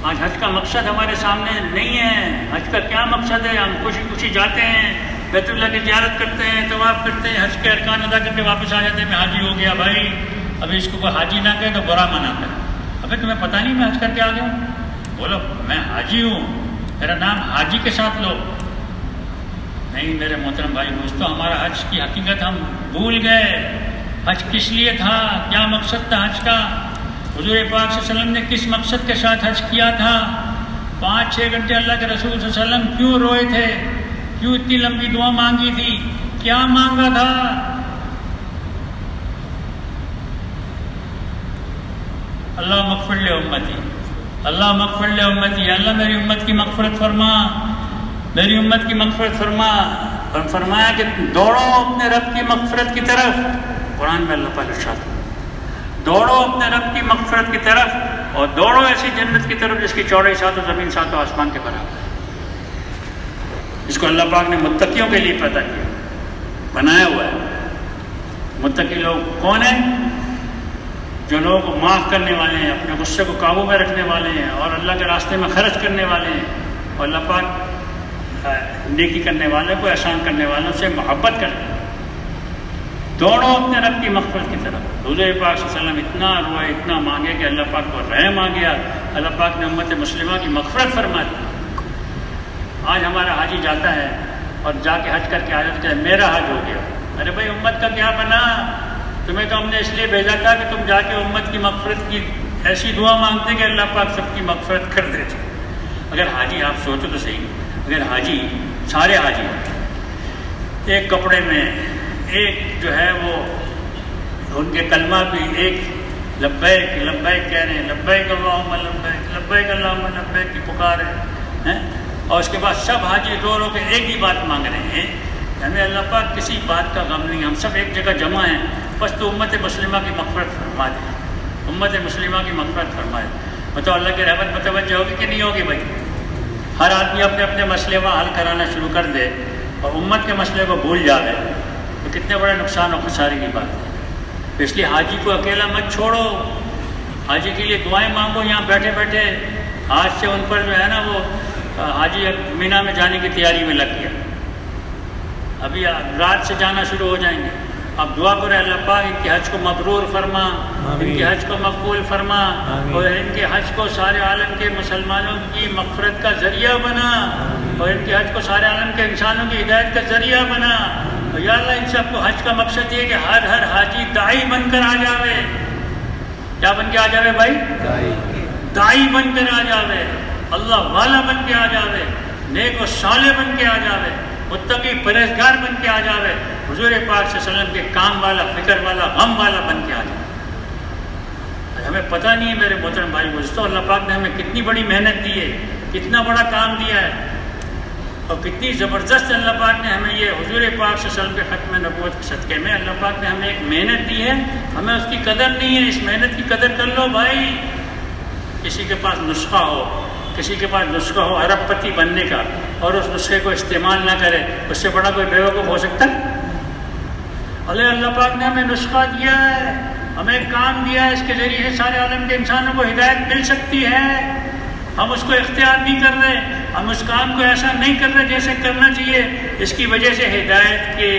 آج حج کا مقصد ہمارے سامنے نہیں ہے. حج کا کیا مقصد ہے؟ ہم خوشی خوشی جاتے ہیں، بیت اللہ کی زیارت کرتے ہیں، طواف کرتے ہیں، حج کے ارکان ادا کر کے واپس آ جاتے ہیں. میں حاجی ہو گیا بھائی. ابھی اس کو کوئی حاجی نہ کہے تو برا مناتا ہے. ابھی تمہیں پتہ نہیں میں حج کر کے آ گیا ہوں؟ بولو میں حاجی ہوں، میرا نام حاجی کے ساتھ لو. نہیں میرے محترم بھائی دوستو، ہمارا حج کی حقیقت ہم بھول گئے. حج کس لیے تھا؟ کیا مقصد تھا حج کا؟ حضور پاک صلی اللہ علیہ وسلم نے کس مقصد کے ساتھ حج کیا تھا؟ 5-6 گھنٹے اللہ کے رسول صلی اللہ علیہ وسلم کیوں روئے تھے؟ کیوں اتنی لمبی دعا مانگی تھی؟ کیا مانگا تھا؟ اللہ مغفر لے امتی، اللہ مغفر لے امتی. اللہ میری امت کی مغفرت فرما، میری امت کی مغفرت فرما. اور فرمایا کہ دوڑو اپنے رب کی مغفرت کی طرف. قرآن میں اللہ پاک ارشاد ہے دوڑو اپنے رب کی مغفرت کی طرف اور دوڑو ایسی جنت کی طرف جس کی چوڑائی 7 زمین 7 آسمان کے برابر ہے. اس کو اللہ پاک نے متقیوں کے لیے پیدا کیا، بنایا ہوا ہے. متقی لوگ کون ہیں؟ جو لوگوں کو معاف کرنے والے ہیں، اپنے غصے کو قابو میں رکھنے والے ہیں اور اللہ کے راستے میں خرچ کرنے والے ہیں اور اللہ پاک نیکی کرنے والوں کو، احسان کرنے والوں سے محبت کرتے ہیں. دوڑو اپنے رب کی مغفرت کی طرف. حضور پاک صلی اللہ علیہ وسلم اتنا روئے، اتنا مانگے کہ اللہ پاک کو رحم آ گیا. اللہ پاک نے امت مسلمہ کی مغفرت فرما دی. آج ہمارا حاجی جاتا ہے اور جا کے حج کر کے آ جاتا ہے میرا حج ہو گیا. ارے بھائی امت کا کیا بنا؟ تمہیں تو ہم نے اس لیے بھیجا تھا کہ تم جا کے امت کی مغفرت کی ایسی دعا مانگتے کہ اللہ پاک سب کی مغفرت کر دے. اگر حاجی، آپ سوچو تو صحیح، اگر حاجی، سارے حاجی ایک کپڑے میں، ایک جو ہے وہ ان کے کلمہ بھی ایک لبیک لبیک کہہ رہے ہیں، لبیک اللہم لبیک لبیک اللہم لبیک کی پکار ہے، اور اس کے بعد سب حاجی رو رو کے ایک ہی بات مانگ رہے ہیں. ہمیں اللہ پاک کسی بات کا غم نہیں، ہم سب ایک جگہ جمع ہیں، بس تو امت مسلمہ کی مغفرت فرما دے، امت مسلمہ کی مغفرت فرما دے. بتاؤ اللہ کی رحمت متوجہ ہوگی کہ نہیں ہوگی بھائی؟ ہر آدمی اپنے اپنے مسئلے وہاں حل کرانا شروع کر دے اور امت کے مسئلے کو بھول جائے تو کتنے بڑے نقصان اور خسارے کی بات ہے. اس لیے حاجی کو اکیلا مت چھوڑو، حاجی کے لیے دعائیں مانگو. یہاں بیٹھے بیٹھے آج سے ان پر جو ہے نا وہ حاجی مینا میں جانے کی تیاری میں لگ گیا، ابھی رات سے جانا شروع ہو جائیں گے. اب دعا کرے اللہ پاک ان کے حج کو مبرور فرما، ان کے حج کو مقبول فرما اور ان کے حج کو سارے عالم کے مسلمانوں کی مغفرت کا ذریعہ بنا اور ان کے حج کو سارے عالم کے انسانوں کی ہدایت کا ذریعہ بنا. اور یا اللہ ان سب کو حج کا مقصد یہ کہ ہر حاجی داعی بن کر آ جاوے. کیا بن کے آ جاوے بھائی؟ داعی بن کر آ جاوے، اللہ والا بن کے آ جاوے، نیک و صالح بن کے آ جاوے، متقی پرہیزگار بن کے آ جاوے، حضور پاک صلی اللہ علیہ وسلم کے کام والا، فکر والا، غم والا بن کے آ جاوے. ہمیں پتہ نہیں ہے میرے محترم بھائی دوستو، اللہ پاک نے ہمیں کتنی بڑی محنت دی ہے، کتنا بڑا کام دیا ہے. اور کتنی زبردست اللہ پاک نے ہمیں یہ حضور پاک صلی اللہ علیہ وسلم کے ختم نبوت کے صدقے میں اللہ پاک نے ہمیں ایک محنت دی ہے، ہمیں اس کی قدر نہیں ہے. اس محنت کی قدر کر لو بھائی. کسی کے پاس نسخہ ہو ارب پتی بننے کا اور اس نسخے کو استعمال نہ کرے، اس سے بڑا کوئی بیوقوف ہو سکتا ہے؟ اللہ پاک نے ہمیں نسخہ دیا ہے، ہمیں ایک کام دیا ہے، اس کے ذریعے سے سارے عالم کے انسانوں کو ہدایت مل سکتی ہے. ہم اس کو اختیار نہیں کر رہے، ہم اس کام کو ایسا نہیں کر رہے جیسے کرنا چاہیے. اس کی وجہ سے ہدایت کے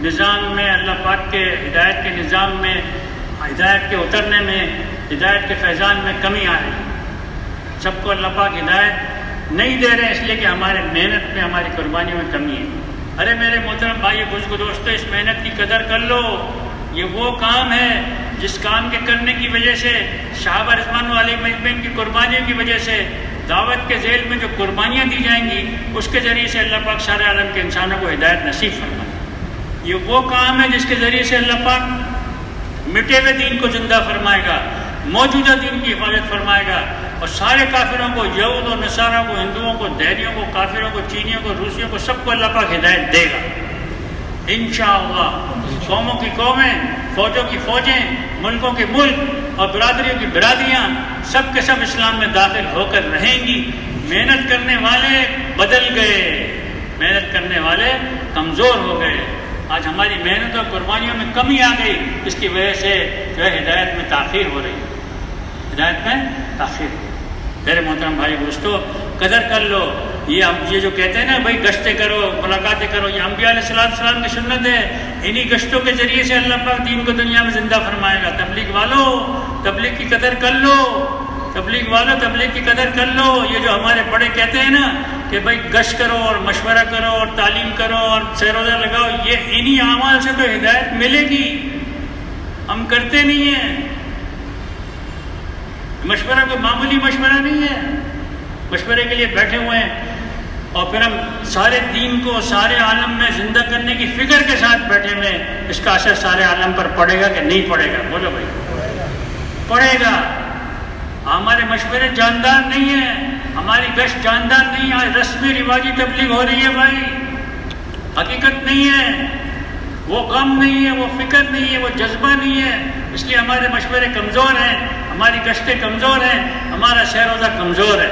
نظام میں، اللہ پاک کے ہدایت کے نظام میں، ہدایت کے اترنے میں، ہدایت کے فیضان میں کمی آ رہی. سب کو اللہ پاک ہدایت نہیں دے رہے اس لیے کہ ہمارے محنت میں، ہماری قربانیوں میں کمی ہے. ارے میرے محترم بھائی بزرگ دوستو، اس محنت کی قدر کر لو. یہ وہ کام ہے جس کام کے کرنے کی وجہ سے صحابہ رضوان علیہم اجمعین کی قربانیوں کی وجہ سے دعوت کے ذیل میں جو قربانیاں دی جائیں گی، اس کے ذریعے سے اللہ پاک سارے عالم کے انسانوں کو ہدایت نصیب فرمائے. یہ وہ کام ہے جس کے ذریعے سے اللہ پاک مٹے ہوئے دین کو زندہ فرمائے گا، موجودہ دین کی حفاظت فرمائے گا، اور سارے کافروں کو، یہود و نصارہ کو، ہندوؤں کو، دیریوں کو، کافروں کو، چینیوں کو، روسیوں کو، سب کو اللہ پاک ہدایت دے گا انشاءاللہ. قوموں کی قومیں، فوجوں کی فوجیں، ملکوں کے ملک اور برادریوں کی برادریاں سب کے سب اسلام میں داخل ہو کر رہیں گی. محنت کرنے والے بدل گئے، محنت کرنے والے کمزور ہو گئے. آج ہماری محنت اور قربانیوں میں کمی آ گئی، اس کی وجہ سے جو ہے ہدایت میں تاخیر ہو رہی ہے، ہدایت میں تاخیر. میرے محترم بھائی دوستو، قدر کر لو. یہ جو کہتے ہیں نا بھائی گشتیں کرو، ملاقاتیں کرو، یہ انبیاء علیہ السلام کی سنت ہے. انہی گشتوں کے ذریعے سے اللہ پاک دین کو دنیا میں زندہ فرمائے گا. تبلیغ والو، تبلیغ کی قدر کر لو. تبلیغ والو، تبلیغ کی قدر کر لو. یہ جو ہمارے بڑے کہتے ہیں نا کہ بھائی گشت کرو اور مشورہ کرو اور تعلیم کرو اور سیر روزہ لگاؤ، یہ انہی اعمال سے تو ہدایت ملے گی. ہم کرتے نہیں ہیں. مشورہ کوئی معمولی مشورہ نہیں ہے. مشورے کے لیے بیٹھے ہوئے ہیں اور پھر ہم سارے دین کو سارے عالم میں زندہ کرنے کی فکر کے ساتھ بیٹھے ہوئے ہیں. اس کا اثر سارے عالم پر پڑے گا کہ نہیں پڑے گا؟ بولو بھائی. پڑے گا. ہمارے مشورے جاندار نہیں ہیں، ہماری گشت جاندار نہیں ہے. آج رسمی رواجی تبلیغ ہو رہی ہے بھائی، حقیقت نہیں ہے، وہ غم نہیں ہے، وہ فکر نہیں ہے، وہ جذبہ نہیں ہے. اس لیے ہمارے مشورے کمزور ہیں، ہماری گشتیں کمزور ہیں، ہمارا سیر روزہ کمزور ہے.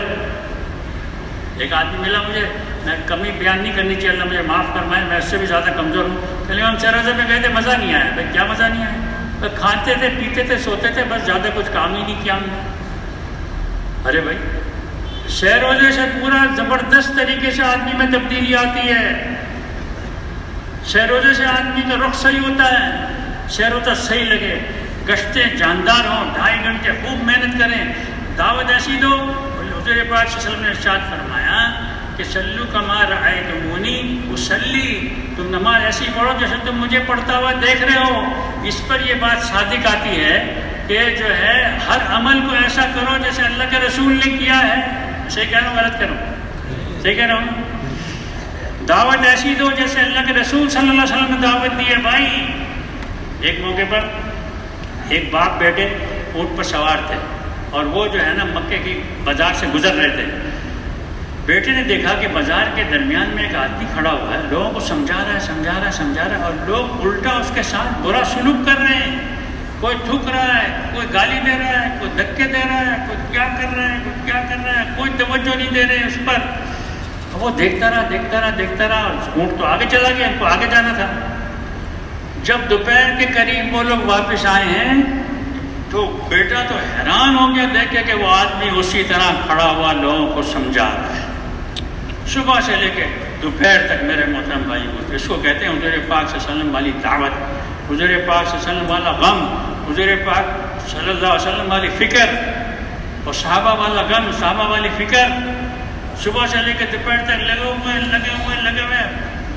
ایک آدمی ملا مجھے، میں کمی بیان نہیں کرنی چاہیے، اللہ مجھے معاف فرمائے، میں اس سے بھی زیادہ کمزور ہوں. پہلے ہم سیر روزے میں گئے تھے، مزہ نہیں آیا. بھائی کیا مزہ نہیں آیا؟ کھاتے تھے، پیتے تھے، سوتے تھے، بس زیادہ کچھ کام ہی نہیں کیا ہم نے. ارے بھائی سیر روزے سے پورا زبردست طریقے سے آدمی میں تبدیلی آتی ہے. سیر روزے سے آدمی کا رخ صحیح ہوتا ہے، سیر روزہ صحیح لگے، گشتیں جاندار ہوں، 2.5 گھنٹے خوب محنت کریں، دعوت ایسی دو. حضور پاک صلی اللہ علیہ وسلم نے ارشاد فرمایا کہ سلو کما رأیتمونی اصلی، تم نماز ایسی پڑھو جیسے تم مجھے پڑھتا ہوا دیکھ رہے ہو. اس پر یہ بات صادق آتی ہے کہ جو ہے ہر عمل کو ایسا کرو جیسے اللہ کے رسول نے کیا ہے. صحیح کہہ رہا ہوں غلط کروں؟ صحیح کہہ رہا ہوں. دعوت ایسی دو جیسے اللہ کے رسول صلی اللہ علیہ وسلم نے دعوت دی ہے. بھائی ایک موقع پر ایک باپ بیٹے اونٹ پر سوار تھے اور وہ جو ہے نا مکے کی بازار سے گزر رہے تھے. بیٹے نے دیکھا کہ بازار کے درمیان میں ایک آدمی کھڑا ہوا ہے، لوگوں کو سمجھا رہا ہے اور لوگ الٹا اس کے ساتھ برا سلوک کر رہے ہیں. کوئی تھوک رہا ہے، کوئی گالی دے رہا ہے، کوئی دھکے دے رہا ہے، کوئی کیا کر رہا ہے، کوئی توجہ نہیں دے رہے اس پر. وہ دیکھتا رہا اور اونٹ تو آگے چلا گیا، ان کو آگے جانا تھا. جب دوپہر کے قریب وہ لوگ واپس آئے ہیں تو بیٹا تو حیران ہو گیا دیکھ کے کہ وہ آدمی اسی طرح کھڑا ہوا لوگوں کو سمجھا رہا ہے صبح سے لے کے دوپہر تک. میرے محترم بھائی اس کو کہتے ہیں حضور پاک صلی اللہ علیہ وسلم والی دعوت، حضور پاک صلی اللہ علیہ وسلم والا غم، حضور پاک صلی اللہ علیہ وسلم والی فکر اور صحابہ والا غم، صحابہ والی فکر. صبح سے لے کے دوپہر تک لگے ہوئے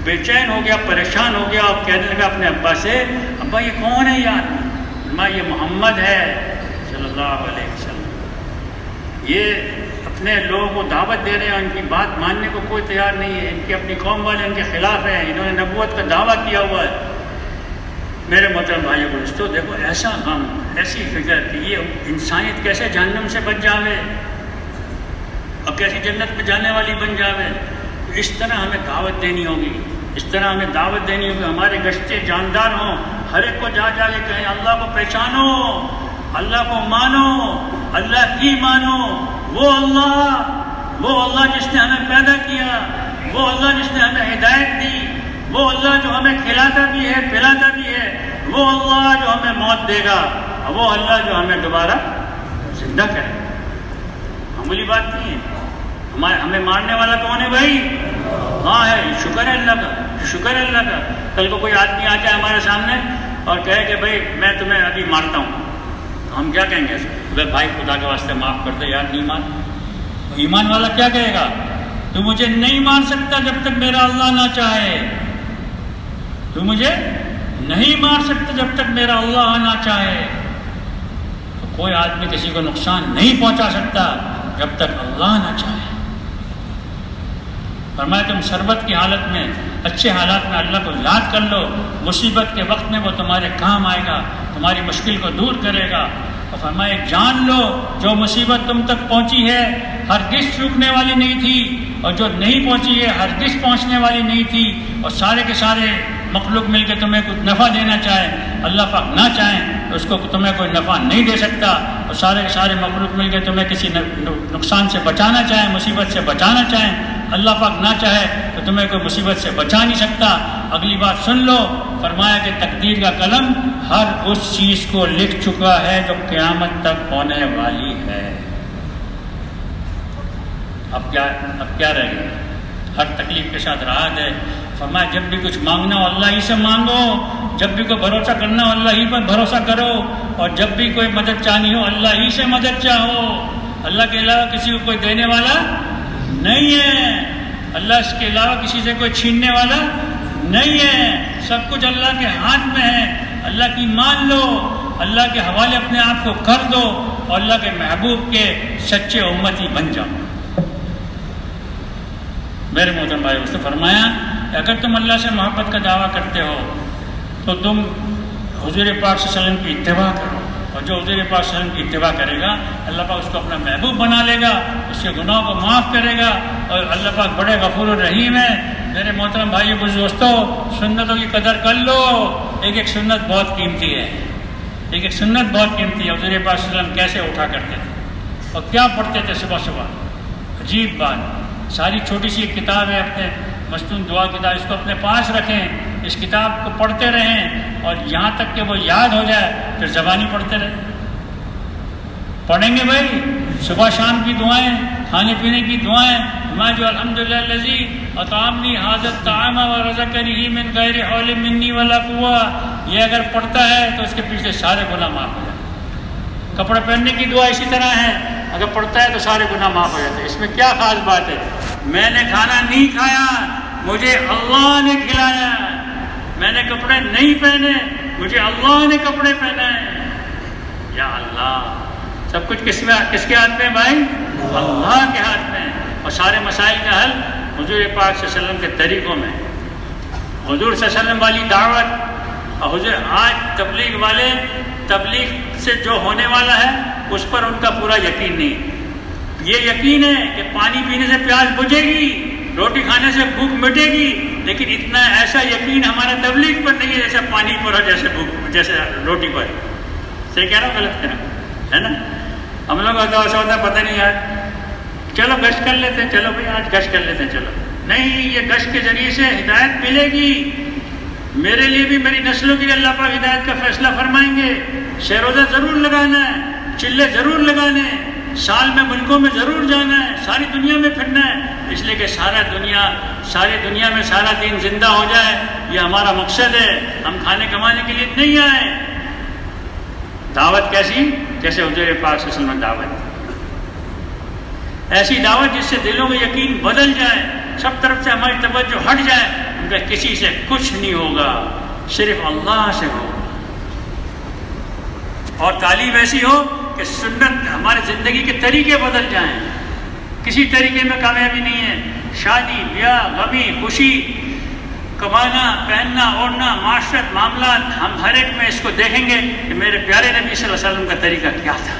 بے چین ہو گیا، پریشان ہو گیا اور کہنے لگا اپنے ابا سے، ابا یہ کون ہے یہ آدمی؟ یہ محمد ہے صلی اللہ علیہ وسلم. یہ اپنے لوگوں کو دعوت دے رہے ہیں، ان کی بات ماننے کو کوئی تیار نہیں ہے، ان کی اپنی قوم والے ان کے خلاف ہیں، انہوں نے نبوت کا دعویٰ کیا ہوا ہے. میرے محترم بھائیوں دوستو، دیکھو ایسا غم، ایسی فکر کہ یہ انسانیت کیسے جہنم سے بچ جاوے اور کیسی جنت میں جانے والی بن جاوے. اس طرح ہمیں دعوت دینی ہوگی، اس طرح ہمیں دعوت دینی ہوگی. ہمارے گشتے جاندار ہوں، ہر ایک کو جا جا کے کہیں اللہ کو پہچانو، اللہ کو مانو، اللہ کی مانو. وہ اللہ جس نے ہمیں پیدا کیا، وہ اللہ جس نے ہمیں ہدایت دی، وہ اللہ جو ہمیں کھلاتا بھی ہے پلاتا بھی ہے، وہ اللہ جو ہمیں موت دے گا، وہ اللہ جو ہمیں دوبارہ زندہ کرے. معمولی بات نہیں ہے. ہمیں مارنے والا کون ہے بھائی؟ ہاں ہے. شکر ہے اللہ کا، شکر ہے اللہ کا. کل کو کوئی آدمی آ جائے ہمارے سامنے اور کہے کہ بھائی میں تمہیں ابھی مارتا ہوں، تو ہم کیا کہیں گے؟ بھائی خدا کے واسطے معاف کر دے یار، نہیں مان. ایمان والا کیا کہے گا؟ تو مجھے نہیں مار سکتا جب تک میرا اللہ نہ چاہے. تو مجھے نہیں مار سکتا جب تک میرا اللہ نہ چاہے. تو کوئی آدمی کسی کو نقصان نہیں پہنچا سکتا جب تک اللہ نہ چاہے. فرمایا تم شربت کی حالت میں، اچھے حالات میں اللہ کو یاد کر لو، مصیبت کے وقت میں وہ تمہارے کام آئے گا، تمہاری مشکل کو دور کرے گا. اور فرمایا جان لو جو مصیبت تم تک پہنچی ہے ہرگز چوکنے والی نہیں تھی، اور جو نہیں پہنچی ہے ہرگز پہنچنے والی نہیں تھی. اور سارے کے سارے مخلوق مل کے تمہیں کچھ نفع دینا چاہے، اللہ پاک نہ چاہیں تو اس کو تمہیں کوئی نفع نہیں دے سکتا. اور سارے کے سارے مخلوق مل کے تمہیں کسی نقصان سے بچانا چاہیں، مصیبت سے بچانا چاہیں، اللہ پاک نہ چاہے تو تمہیں کوئی مصیبت سے بچا نہیں سکتا. اگلی بات سن لو، فرمایا کہ تقدیر کا قلم ہر اس چیز کو لکھ چکا ہے جو قیامت تک ہونے والی ہے. اب کیا رہ گیا؟ ہر تکلیف کے ساتھ راحت ہے. فرمایا جب بھی کچھ مانگنا ہو اللہ ہی سے مانگو، جب بھی کوئی بھروسہ کرنا ہو اللہ ہی پر بھروسہ کرو، اور جب بھی کوئی مدد چاہنی ہو اللہ ہی سے مدد چاہو. اللہ کے علاوہ کسی کو کوئی دینے والا نہیں ہے، اللہ کے علاوہ کسی سے کوئی چھیننے والا نہیں ہے. سب کچھ اللہ کے ہاتھ میں ہے. اللہ کی مان لو، اللہ کے حوالے اپنے آپ کو کر دو، اور اللہ کے محبوب کے سچے امتی بن جاؤ. میرے محترم بھائی، اس نے فرمایا کہ اگر تم اللہ سے محبت کا دعویٰ کرتے ہو تو تم حضور پاک صلی اللہ علیہ وسلم کی اتباع کرو، اور جو حضور پاک صلی اللہ علیہ وسلم کی اتباع کرے گا اللہ پاک اس کو اپنا محبوب بنا لے گا، اس کے گناہوں کو معاف کرے گا. اور اللہ پاک بڑے غفور الرحیم ہے. میرے محترم بھائی دوستو، سنتوں کی قدر کر لو. ایک سنت بہت قیمتی ہے، ایک سنت بہت قیمتی ہے. حضور پاک صلی اللہ علیہ وسلم کیسے اٹھا کرتے تھے اور کیا پڑھتے تھے صبح صبح؟ عجیب بات. ساری چھوٹی سی ایک کتاب ہے اپنے مستون دعا کتاب، اس کو اپنے پاس رکھیں، اس کتاب کو پڑھتے رہیں، اور یہاں تک کہ وہ یاد ہو جائے پھر زبانی پڑھتے رہیں. پڑھیں گے بھائی صبح شام کی دعائیں، کھانے پینے کی دعائیں. میں جو الحمدللہ الذی اطعمنی ھذا الطعام ورزقنی من غیر حول منی ولا قوہ، یہ اگر پڑھتا ہے تو اس کے پیچھے سارے گناہ معاف ہو جاتے. کپڑے پہننے کی دعا اسی طرح ہے، اگر پڑھتا ہے تو سارے گناہ معاف ہو جاتے ہیں. اس میں کیا خاص بات ہے؟ میں نے کھانا نہیں کھایا، مجھے اللہ نے کھلایا. میں نے کپڑے نہیں پہنے، مجھے اللہ نے کپڑے پہنائے. یا اللہ، سب کچھ کس کے ہاتھ میں بھائی؟ اللہ کے ہاتھ میں. اور سارے مسائل کا حل حضور پاک صلی اللہ علیہ وسلم کے طریقوں میں. حضور صلی اللہ علیہ وسلم والی دعوت، اور حضور آج تبلیغ والے، تبلیغ سے جو ہونے والا ہے اس پر ان کا پورا یقین نہیں. یہ یقین ہے کہ پانی پینے سے پیاس بجھے گی، روٹی کھانے سے بھوک مٹے گی، لیکن اتنا ایسا یقین ہمارا تبلیغ پر نہیں ہے جیسے پانی پر اور جیسے روٹی پر. صحیح کہہ رہا ہوں غلط کہہ رہا ہوں؟ ہے نا. ہم لوگ ایسا ہوتا ہے پتہ نہیں یار، چلو گشت کر لیتے ہیں، چلو بھائی آج گشت کر لیتے ہیں. چلو نہیں، یہ گشت کے ذریعے سے ہدایت ملے گی. میرے لیے بھی، میری نسلوں کے لیے اللہ پاک ہدایت کا فیصلہ فرمائیں گے. شہ روزہ ضرور لگانا ہے، چلے ضرور لگانے ہیں، سال میں ملکوں میں ضرور جانا ہے، ساری دنیا میں پھرنا ہے، اس لیے کہ ساری دنیا میں سارا دین زندہ ہو جائے. یہ ہمارا مقصد ہے. ہم کھانے کمانے کے لیے نہیں آئے. دعوت کیسی؟ جیسے حضور پاک صلی اللہ علیہ وسلم دعوت، ایسی دعوت جس سے دلوں میں یقین بدل جائے، سب طرف سے ہماری توجہ ہٹ جائے. ان کا کسی سے کچھ نہیں ہوگا، صرف اللہ سے ہوگا. اور تعلیم ایسی ہو کہ سنت ہماری زندگی کے طریقے بدل جائیں. کسی طریقے میں کامیابی نہیں ہے. شادی، بیاہ، غمی، خوشی، کمانا، پہننا، اوڑھنا، معاشرت، معاملات، ہم ہر ایک میں اس کو دیکھیں گے کہ میرے پیارے نبی صلی اللہ علیہ وسلم کا طریقہ کیا تھا،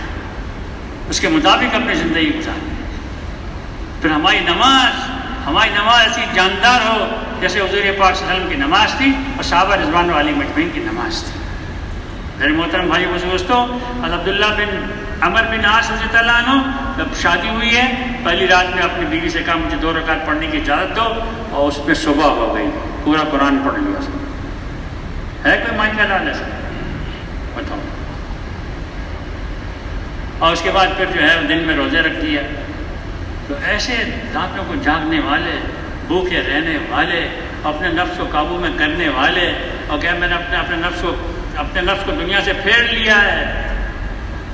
اس کے مطابق اپنی زندگی گزاریں. پھر ہماری نماز، ہماری نماز ایسی جاندار ہو جیسے حضور پاک صلی اللہ علیہ وسلم کی نماز تھی اور صحابہ رضوان علیہم اجمعین کی نماز تھی۔ میرے محترم بھائی و دوستوں، عبداللہ بن عمر بن عاص رضی اللہ عنہ جب شادی ہوئی ہے، پہلی رات میں اپنی بیوی سے کہا مجھے 2 رکعت پڑھنے کی اجازت دو، اور اس میں صبح ہو گئی، پورا قرآن پڑھ لیا اس نے۔ ہے کوئی مائی کا لال ایسا؟ بتاؤ۔ اور اس کے بعد پھر جو ہے دن میں روزے رکھتی ہے۔ تو ایسے راتوں کو جاگنے والے، بھوکے رہنے والے، اپنے نفس کو قابو میں کرنے والے، اور کیا میں نے اپنے نفس کو دنیا سے پھیر لیا ہے۔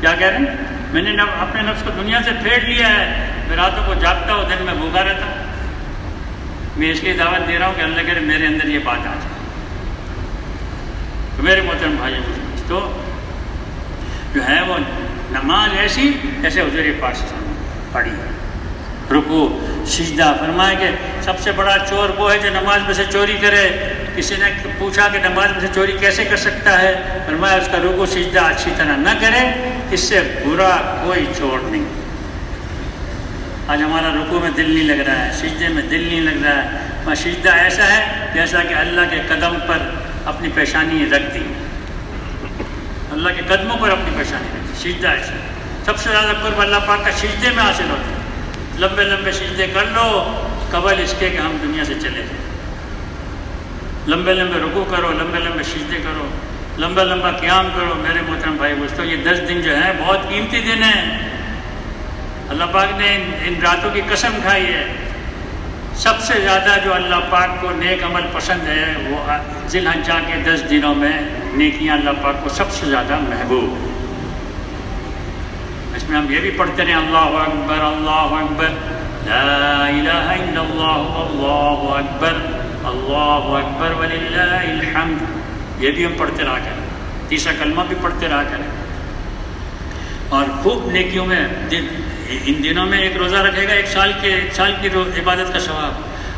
کیا کہہ رہے ہیں؟ میں نے اپنے نفس کو دنیا سے پھیر لیا ہے، میں راتوں کو جاگتا ہوں، دن میں بھوکا رہتا ہوں۔ میں اس لیے دعوت دے رہا ہوں کہ اللہ کرے میرے اندر یہ بات آ جائے۔ تو میرے محترم بھائی تو جو ہے وہ نماز ایسی جیسے حضور پاک صلی اللہ علیہ وسلم پڑھی ہے۔ رکوع، سجدہ، فرمایا کہ سب سے بڑا چور وہ ہے جو نماز میں سے چوری کرے۔ کسی نے پوچھا کہ نماز میں سے چوری کیسے کر سکتا ہے؟ فرمایا اس کا رکوع سجدہ اچھی طرح نہ کرے، اس سے برا کوئی چور نہیں۔ آج ہمارا رکوع میں دل نہیں لگ رہا ہے، سجدے میں دل نہیں لگ رہا ہے۔ سجدہ ایسا ہے جیسا کہ اللہ کے قدم پر اپنی پیشانی رکھ دی، اللہ کے قدموں پر اپنی پیشانی رکھ دی۔ سجدہ ایسا سب سے زیادہ قرب اللہ پاک کا سجدے میں حاصل ہوتا ہے۔ لمبے لمبے سجدے کر لو قبل اس کے کہ ہم دنیا سے چلے جائیں۔ لمبے لمبے رکوع کرو، لمبے لمبے سجدے کرو، لمبا لمبا قیام کرو۔ میرے محترم بھائی دوستو، یہ 10 دن جو ہے بہت قیمتی دن ہیں۔ اللہ پاک نے ان راتوں کی قسم کھائی ہے۔ سب سے زیادہ جو اللہ پاک کو نیک عمل پسند ہے وہ ذی الحجہ کے 10 دنوں میں نیکیاں اللہ پاک کو سب سے زیادہ محبوب ہیں۔ اس میں ہم یہ بھی پڑھتے رہے اللہ اکبر اللہ اکبر، لا الہ الا اللہ اللہ اکبر اللہ اکبر وللہ الحمد، یہ بھی ہم پڑھتے رہا کریں، تیسرا کلمہ بھی پڑھتے رہا کریں۔ اور خوب نیکیوں میں ان دنوں میں ایک روزہ رکھے گا، ایک سال کی عبادت کا ثواب،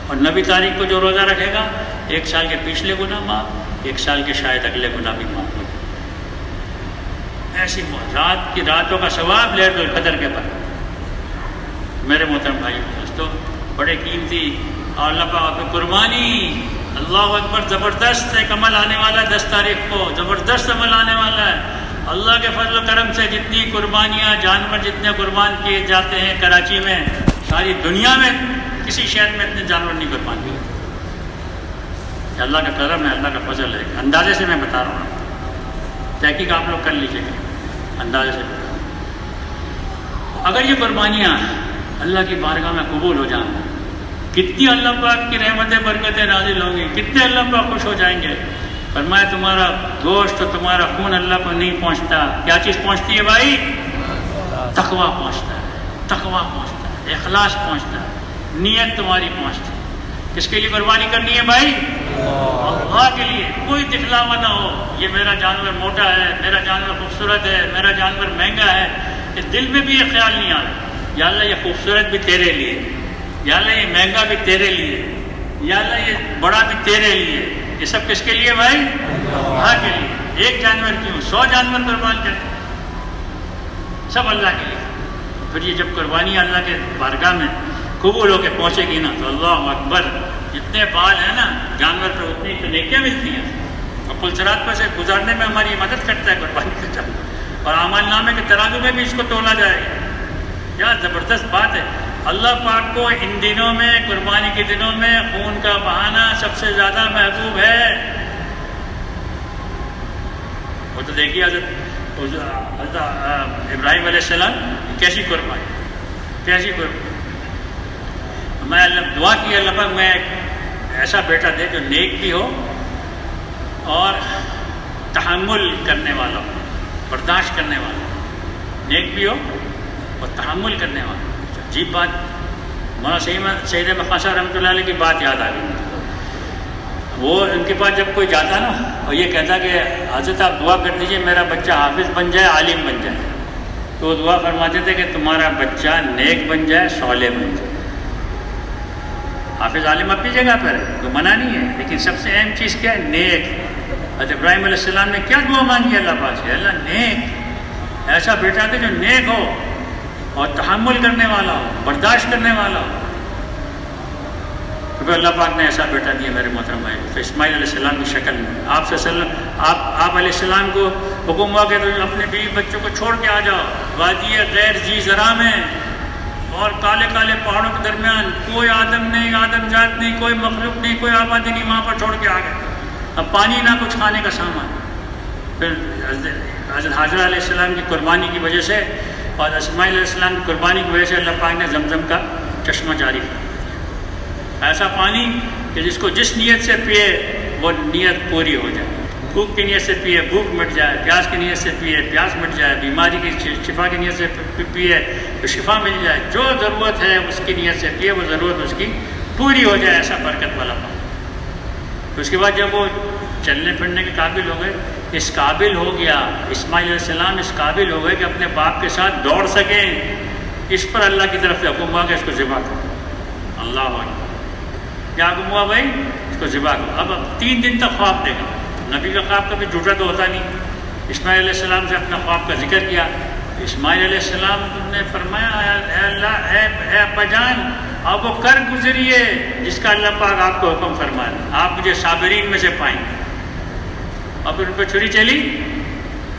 اور 90 تاریخ کو جو روزہ رکھے گا 1 سال کے پچھلے گناہ معاف، 1 سال کے شاید اگلے گناہ بھی معاف ہو جائے۔ ایسی راتوں کا ثواب لیلۃ القدر کے پر۔ میرے محترم بھائی دوستو، بڑے قیمتی اور اللہ پاک کی قربانی، اللہ اکبر، زبردست ایک عمل آنے والا ہے 10 تاریخ کو، زبردست عمل آنے والا ہے۔ اللہ کے فضل و کرم سے جتنی قربانیاں، جانور جتنے قربان کیے جاتے ہیں کراچی میں، ساری دنیا میں کسی شہر میں اتنے جانور نہیں قربان کیے۔ یہ اللہ کا کرم ہے، اللہ کا فضل ہے۔ اندازے سے میں بتا رہا ہوں، تحقیق آپ لوگ کر لیجیے گا، اندازے سے بتا رہا ہوں۔ اگر یہ قربانیاں اللہ کی بارگاہ میں قبول ہو جائیں، کتنی اللہ پاک کی رحمتیں برکتیں نازل ہوں گی، کتنے اللہ پاک خوش ہو جائیں گے۔ فرمایا تمہارا گوشت اور تمہارا خون اللہ کو نہیں پہنچتا، کیا چیز پہنچتی ہے بھائی؟ تقویٰ پہنچتا ہے، تقویٰ پہنچتا ہے، اخلاص پہنچتا ہے، نیت تمہاری پہنچتی ہے۔ کس کے لیے قربانی کرنی ہے بھائی؟ اللہ کے لیے۔ کوئی دکھلاوا نہ ہو، یہ میرا جانور موٹا ہے، میرا جانور خوبصورت ہے، میرا جانور مہنگا ہے، اس دل میں بھی یہ خیال نہیں آ رہا، یا اللہ یہ خوبصورت بھی تیرے لیے، یا اللہ یہ مہنگا بھی تیرے لیے، یا اللہ یہ بڑا بھی تیرے لیے۔ یہ سب کس کے لیے بھائی؟ اللہ کے لیے۔ ایک جانور کیوں، 100 جانور قربان کرتے، سب اللہ کے لیے۔ پھر یہ جب قربانی اللہ کے بارگاہ میں قبول ہو کے پہنچے گی نا تو اللہ اکبر، جتنے بال ہیں نا جانور پہ اتنی تو نیکیاں ملتی ہیں، اور پلسرات پر سے گزارنے میں ہماری مدد کرتا ہے قربانی کا جانور، اور اعمال نامے کے ترازو میں بھی اس کو تولا جائے گا۔ کیا زبردست بات ہے۔ اللہ پاک کو ان دنوں میں، قربانی کے دنوں میں، خون کا بہانا سب سے زیادہ محبوب ہے۔ وہ تو دیکھیے حضرت ابراہیم علیہ السلام کیسی قربانی، کیسی قربانی۔ میں اللہ دعا کی اللہ پاک میں ایسا بیٹا دے جو نیک بھی ہو اور تحمل کرنے والا ہو، برداشت کرنے والا ہو، نیک بھی ہو اور تحمل کرنے والا ہو۔ عجیب بات، مولانا سید احمد خان صاحب رحمۃ اللہ علیہ کی بات یاد آ گئی۔ وہ ان کے پاس جب کوئی جاتا نا اور یہ کہتا کہ حضرت آپ دعا کر دیجئے میرا بچہ حافظ بن جائے، عالم بن جائے، تو وہ دعا فرماتے تھے کہ تمہارا بچہ نیک بن جائے، صالح بن جائے۔ حافظ عالم اپنی جگہ پر ہے، تو منع نہیں ہے، لیکن سب سے اہم چیز کیا ہے؟ نیک۔ حضرت ابراہیم علیہ السلام نے کیا دعا مانگی اللہ پاک سے؟ اللہ نیک، ایسا بیٹا دے جو نیک ہو اور تحمل کرنے والا ہو، برداشت کرنے والا ہو۔ تو پھر اللہ پاک نے ایسا بیٹا دیا میرے محترم بھائی، تو اسماعیل علیہ السلام کی شکل میں آپ صلی اللہ علیہ وسلم آپ علیہ السلام کو حکم ہوا کہ تو اپنے بیوی بچوں کو چھوڑ کے آ جاؤ، وادی غیر ذی زرع میں اور کالے کالے پہاڑوں کے درمیان، کوئی آدم نہیں، آدم ذات نہیں، کوئی مخلوق نہیں، کوئی آبادی نہیں، وہاں پر چھوڑ کے آ گئے، اب پانی نہ کچھ کھانے کا سامان۔ پھر حضرت حاجرہ علیہ السلام کی قربانی کی وجہ سے اور اسماعیل علیہ السلام کی قربانی کی وجہ سے اللہ پاک نے زمزم کا چشمہ جاری کیا، ایسا پانی کہ جس کو جس نیت سے پیے وہ نیت پوری ہو جائے، بھوک کی نیت سے پیے بھوک مٹ جائے، پیاس کی نیت سے پیے پیاس مٹ جائے، بیماری کی شفا کی نیت سے پیے تو شفا مل جائے، جو ضرورت ہے اس کی نیت سے پیے وہ ضرورت اس کی پوری ہو جائے، ایسا برکت والا پانی۔ اس کے بعد جب وہ چلنے پھرنے کے قابل ہو گئے، اس قابل ہو گیا اسماعیل علیہ السلام، اس قابل ہو گئے کہ اپنے باپ کے ساتھ دوڑ سکیں، اس پر اللہ کی طرف سے حکم ہوا کہ اس کو ذبح کرو۔ اللہ اکبر، کیا حکم ہوا بھائی؟ اس کو ذبح کرو۔ اب 3 دن تک خواب دیکھا، نبی کا خواب کبھی جھوٹا تو ہوتا نہیں۔ اسماعیل علیہ السلام سے اپنا خواب کا ذکر کیا، اسماعیل علیہ السلام نے فرمایا اے اللہ، اے ابا جان، اب وہ کر گزریے جس کا اللہ پاک آپ کو حکم فرمائے، آپ مجھے صابرین میں سے پائیں۔ اور پھر ان پہ چھری چلی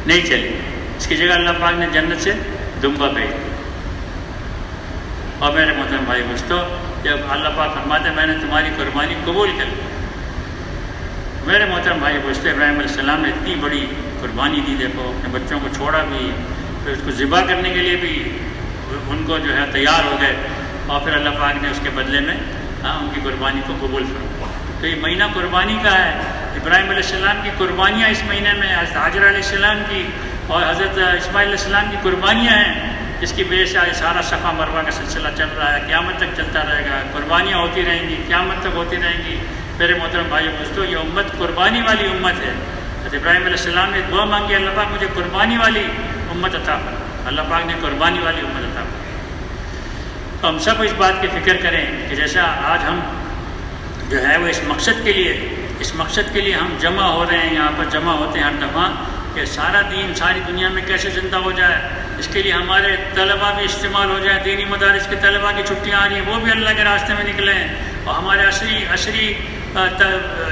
نہیں چلی، اس کی جگہ اللہ پاک نے جنت سے دمبا بھیج دیا۔ اور میرے محترم بھائی دوستو، جب اللہ پاک فرماتے میں نے تمہاری قربانی قبول کر لی، میرے محترم بھائی دوستو، ابراہیم علیہ السلام نے اتنی بڑی قربانی دی، دیکھو اپنے بچوں کو چھوڑا بھی، پھر اس کو ذبح کرنے کے لیے بھی ان کو جو ہے تیار ہو گئے، اور پھر اللہ پاک نے اس کے بدلے میں ان کی قربانی کو قبول فرمایا۔ تو یہ مہینہ قربانی کا ہے، ابراہیم علیہ السلام کی قربانیاں اس مہینے میں، حضرت حاجرہ علیہ السلام کی اور حضرت اسماعیل علیہ السلام کی قربانیاں ہیں، جس کی وجہ سے سارا صفا مروہ کا سلسلہ چل رہا ہے، قیامت تک چلتا رہے گا، قربانیاں ہوتی رہیں گی، قیامت تک ہوتی رہیں گی۔ میرے محترم بھائی دوستو، یہ امت قربانی والی امت ہے۔ حضرت ابراہیم علیہ السلام نے دعا مانگی، اللہ پاک مجھے قربانی والی امت عطا فرما، اللہ پاک نے قربانی والی امت عطا فرما۔ تو ہم سب اس بات کی فکر کریں کہ جیسا آج ہم جو ہے وہ اس مقصد کے لیے ہم جمع ہو رہے ہیں، یہاں پر جمع ہوتے ہیں ہر دفعہ، کہ سارا دین ساری دنیا میں کیسے زندہ ہو جائے، اس کے لیے ہمارے طلباء بھی استعمال ہو جائے، دینی مدارس کے طلباء کی چھٹیاں آ رہی ہیں وہ بھی اللہ کے راستے میں نکلیں، اور ہمارے عصری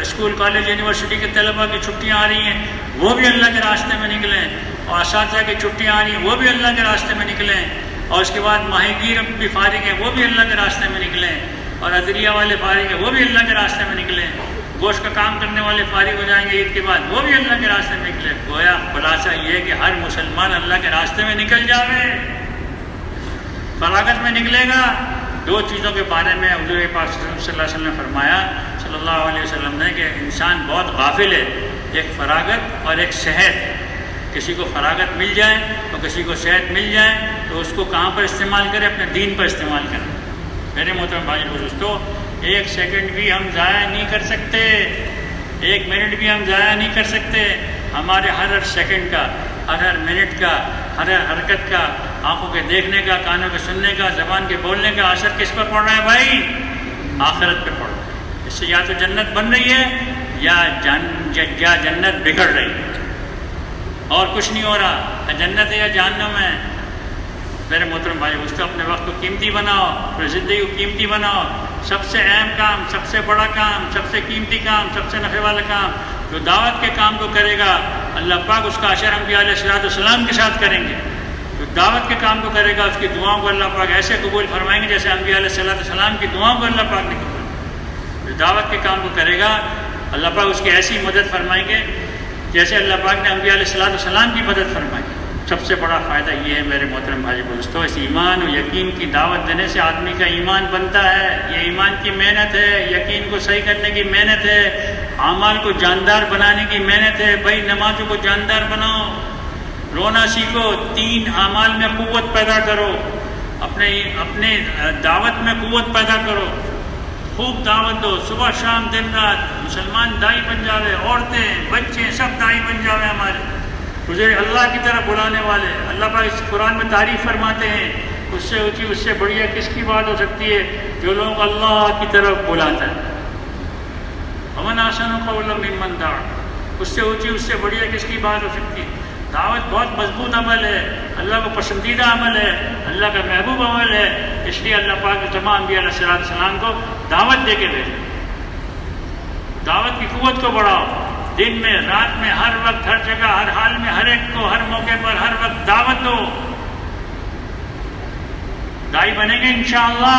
اسکول کالج یونیورسٹی کے طلباء کی چھٹیاں آ رہی ہیں وہ بھی اللہ کے راستے میں نکلیں، اور اساتذہ کی چھٹیاں آ رہی ہیں وہ بھی اللہ کے راستے میں نکلیں، اور اس کے بعد ماہی گیر بھی فارغ ہیں وہ بھی اللہ کے راستے میں نکلیں، اور عدلیہ والے فارغ ہیں وہ بھی اللہ کے راستے میں نکلیں، گوشت کا کام کرنے والے فارغ ہو جائیں گے عید کے بعد وہ بھی اللہ کے راستے میں نکلے۔ گویا خلاصہ یہ ہے کہ ہر مسلمان اللہ کے راستے میں نکل جاوے، فراغت میں نکلے گا۔ 2 چیزوں کے بارے میں حضور پاک صلی اللہ علیہ وسلم نے فرمایا، صلی اللہ علیہ وسلم نے، کہ انسان بہت غافل ہے، ایک فراغت اور ایک صحت۔ کسی کو فراغت مل جائے تو کسی کو صحت مل جائے تو اس کو کہاں پر استعمال کرے؟ اپنے دین پر استعمال کرے۔ میرے محترم بھائی دوستو، 1 سیکنڈ بھی ہم ضائع نہیں کر سکتے، 1 منٹ بھی ہم ضائع نہیں کر سکتے۔ ہمارے ہر سیکنڈ کا، ہر منٹ کا، ہر حرکت کا، آنکھوں کے دیکھنے کا، کانوں کے سننے کا، زبان کے بولنے کا اثر کس پر پڑ رہا ہے بھائی؟ آخرت پہ پڑ رہا ہے۔ اس سے یا تو جنت بن رہی ہے یا جنت بگڑ رہی ہے، اور کچھ نہیں ہو رہا، جنت ہے یا جہنم ہے۔ میرے محترم بھائی دوستو، اپنے وقت کو قیمتی بناؤ، اپنی زندگی کو قیمتی بناؤ۔ سب سے اہم کام، سب سے بڑا کام، سب سے قیمتی کام، سب سے نفع والا کام جو دعوت کے کام کو کرے گا، اللہ پاک اس کا اشر انبیاء علیہ السلام کے ساتھ کریں گے۔ جو دعوت کے کام کو کرے گا اس کی دعاؤں کو اللہ پاک ایسے قبول فرمائیں گے جیسے انبیاء علیہ السلام کی دعاؤں کو اللہ پاک نے قبول۔ جو دعوت کے کام کو کرے گا اللہ پاک اس کی ایسی مدد فرمائیں گے جیسے اللہ پاک نے انبیاء علیہ السلام کی مدد فرمائی۔ سب سے بڑا فائدہ یہ ہے میرے محترم بھائی دوستو، اس ایمان و یقین کی دعوت دینے سے آدمی کا ایمان بنتا ہے۔ یہ ایمان کی محنت ہے، یقین کو صحیح کرنے کی محنت ہے، اعمال کو جاندار بنانے کی محنت ہے۔ بھائی نمازوں کو جاندار بناؤ، رونا سیکھو، 3 اعمال میں قوت پیدا کرو، اپنے دعوت میں قوت پیدا کرو، خوب دعوت دو، صبح شام دن رات۔ مسلمان دائی بن جاوے، عورتیں بچے سب دائی بن جاوے ہمارے، مجھے اللہ کی طرف بلانے والے۔ اللہ پاک اس قرآن میں تعریف فرماتے ہیں، اس سے اونچی اس سے بڑھیا کس کی بات ہو سکتی ہے جو لوگ اللہ کی طرف بلاتا ہے۔ ومن احسن قولا ممن دعا، اس سے اونچی اس سے بڑھیا کس کی بات ہو سکتی ہے؟ دعوت بہت مضبوط عمل ہے، اللہ کو پسندیدہ عمل ہے، اللہ کا محبوب عمل ہے، اس لیے اللہ پاک نے تمام انبیاء علیہ السلام کو دعوت دے کے بھیجا۔ دعوت کی قوت کو بڑھاؤ، دن میں رات میں ہر وقت ہر جگہ ہر حال میں ہر ایک کو ہر موقع پر ہر وقت دعوت دو. دائی بنیں گے انشاءاللہ،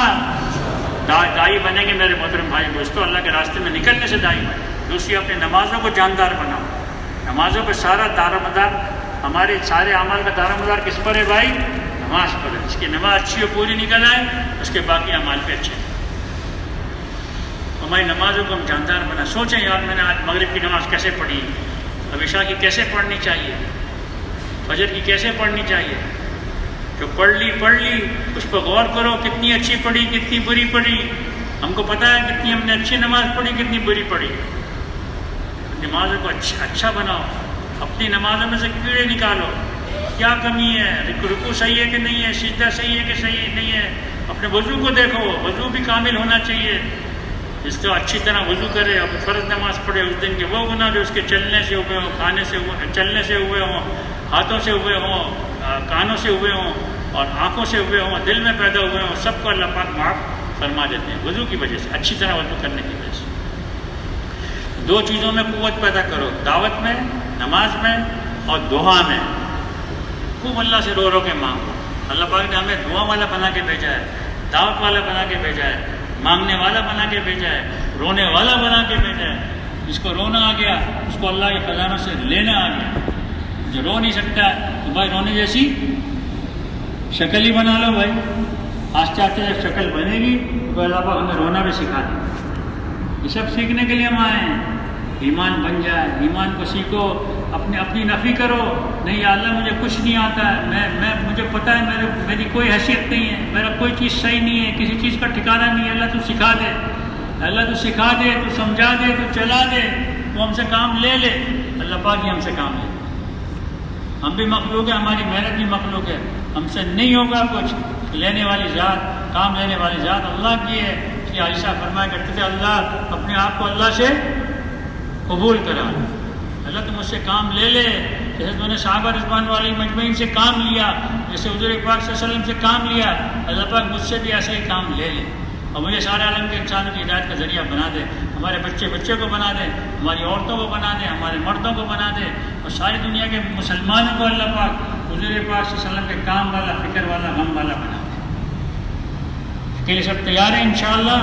دائی بنیں گے میرے محترم بھائی دوستو. اللہ کے راستے میں نکلنے سے دائی بنیں. دوسری اپنی نمازوں کو جاندار بناؤ. نمازوں پہ سارا دار و مدار، ہمارے سارے اعمال کا دار و مدار کس پر ہے بھائی؟ نماز پر ہے. جس کی نماز اچھی اور پوری نکل آئے اس کے باقی اعمال پہ اچھے. ہماری نمازوں کو ہم جاندار بنا. سوچیں یار میں نے آج مغرب کی نماز کیسے پڑھی، اب عشاء کی کیسے پڑھنی چاہیے، فجر کی کیسے پڑھنی چاہیے. جو پڑھ لی اس پر غور کرو، کتنی اچھی پڑھی کتنی بری پڑھی. ہم کو پتہ ہے کتنی ہم نے اچھی نماز پڑھی کتنی بری پڑھی. نمازوں کو اچھا بناؤ. اپنی نمازوں میں سے کیڑے نکالو، کیا کمی ہے، رکوع صحیح ہے کہ نہیں ہے، سجدہ صحیح ہے کہ صحیح نہیں ہے. اپنے وضو کو دیکھو، وضو بھی کامل ہونا چاہیے. جس کو اچھی طرح وضو کرے اور فرض نماز پڑھے، اس دن کے وہ گناہ جو اس کے چلنے سے ہوئے ہوں، کھانے سے ہوئے، چلنے سے ہوئے ہوں، ہاتھوں سے ہوئے ہوں، کانوں سے ہوئے ہوں اور آنکھوں سے ہوئے ہوں، دل میں پیدا ہوئے ہوں، سب کو اللہ پاک معاف فرما دیتے ہیں وضو کی وجہ سے، اچھی طرح وضو کرنے کی وجہ سے. دو چیزوں میں قوت پیدا کرو، دعوت میں، نماز میں اور دعا میں. خوب اللہ سے رو کے مانگو. اللہ پاک نے ہمیں دعا والا بنا کے بھیجا ہے، دعوت والا بنا کے بھیجا ہے، مانگنے والا بنا کے بھیجا ہے، رونے والا بنا کے بھیجا ہے. جس کو رونا آ گیا اس کو اللہ کے خزانوں سے لینا آ گیا. جو رو نہیں سکتا تو بھائی رونے جیسی شکل ہی بنا لو بھائی. آہستہ آہستہ جب شکل بنے گی تو اللہ پاک ہمیں رونا بھی سکھا دے. یہ سب سیکھنے کے لیے ہم آئے ہیں. ایمان بن جائے، ایمان کو سیکھو. اپنی نفی کرو، نہیں یا اللہ مجھے کچھ نہیں آتا ہے، مجھے پتہ ہے میری کوئی حیثیت نہیں ہے، میرا کوئی چیز صحیح نہیں ہے، کسی چیز کا ٹھکانہ نہیں ہے. اللہ تو سکھا دے، اللہ تو سکھا دے، تو سمجھا دے، تو چلا دے، تو ہم سے کام لے لے. اللہ پاک ہی ہم سے کام لے. ہم بھی مخلوق ہیں، ہماری محنت بھی مخلوق ہے، ہم سے نہیں ہوگا کچھ. لینے والی ذات، کام لینے والی ذات اللہ کی ہے. کہ عائشہ فرمایا کرتے تھے اللہ اپنے آپ کو اللہ سے قبول کرا. اللہ تو مجھ سے کام لے لے، جیسے تو نے صحابہ رضوان والی مجمعین سے کام لیا، جیسے حضور پاک صلی اللہ علیہ وسلم سے کام لیا، اللہ پاک مجھ سے بھی ایسے ہی کام لے لے اور مجھے سارے عالم کے انسانوں کی ہدایت کا ذریعہ بنا دے. ہمارے بچے کو بنا دے، ہماری عورتوں کو بنا دے، ہمارے مردوں کو بنا دے اور ساری دنیا کے مسلمانوں کو اللہ پاک حضور پاک صلی اللہ علیہ وسلم کے کام والا، فکر والا، غم والا بنا دے. اس کے لیے سب تیار ہیں انشاءاللہ.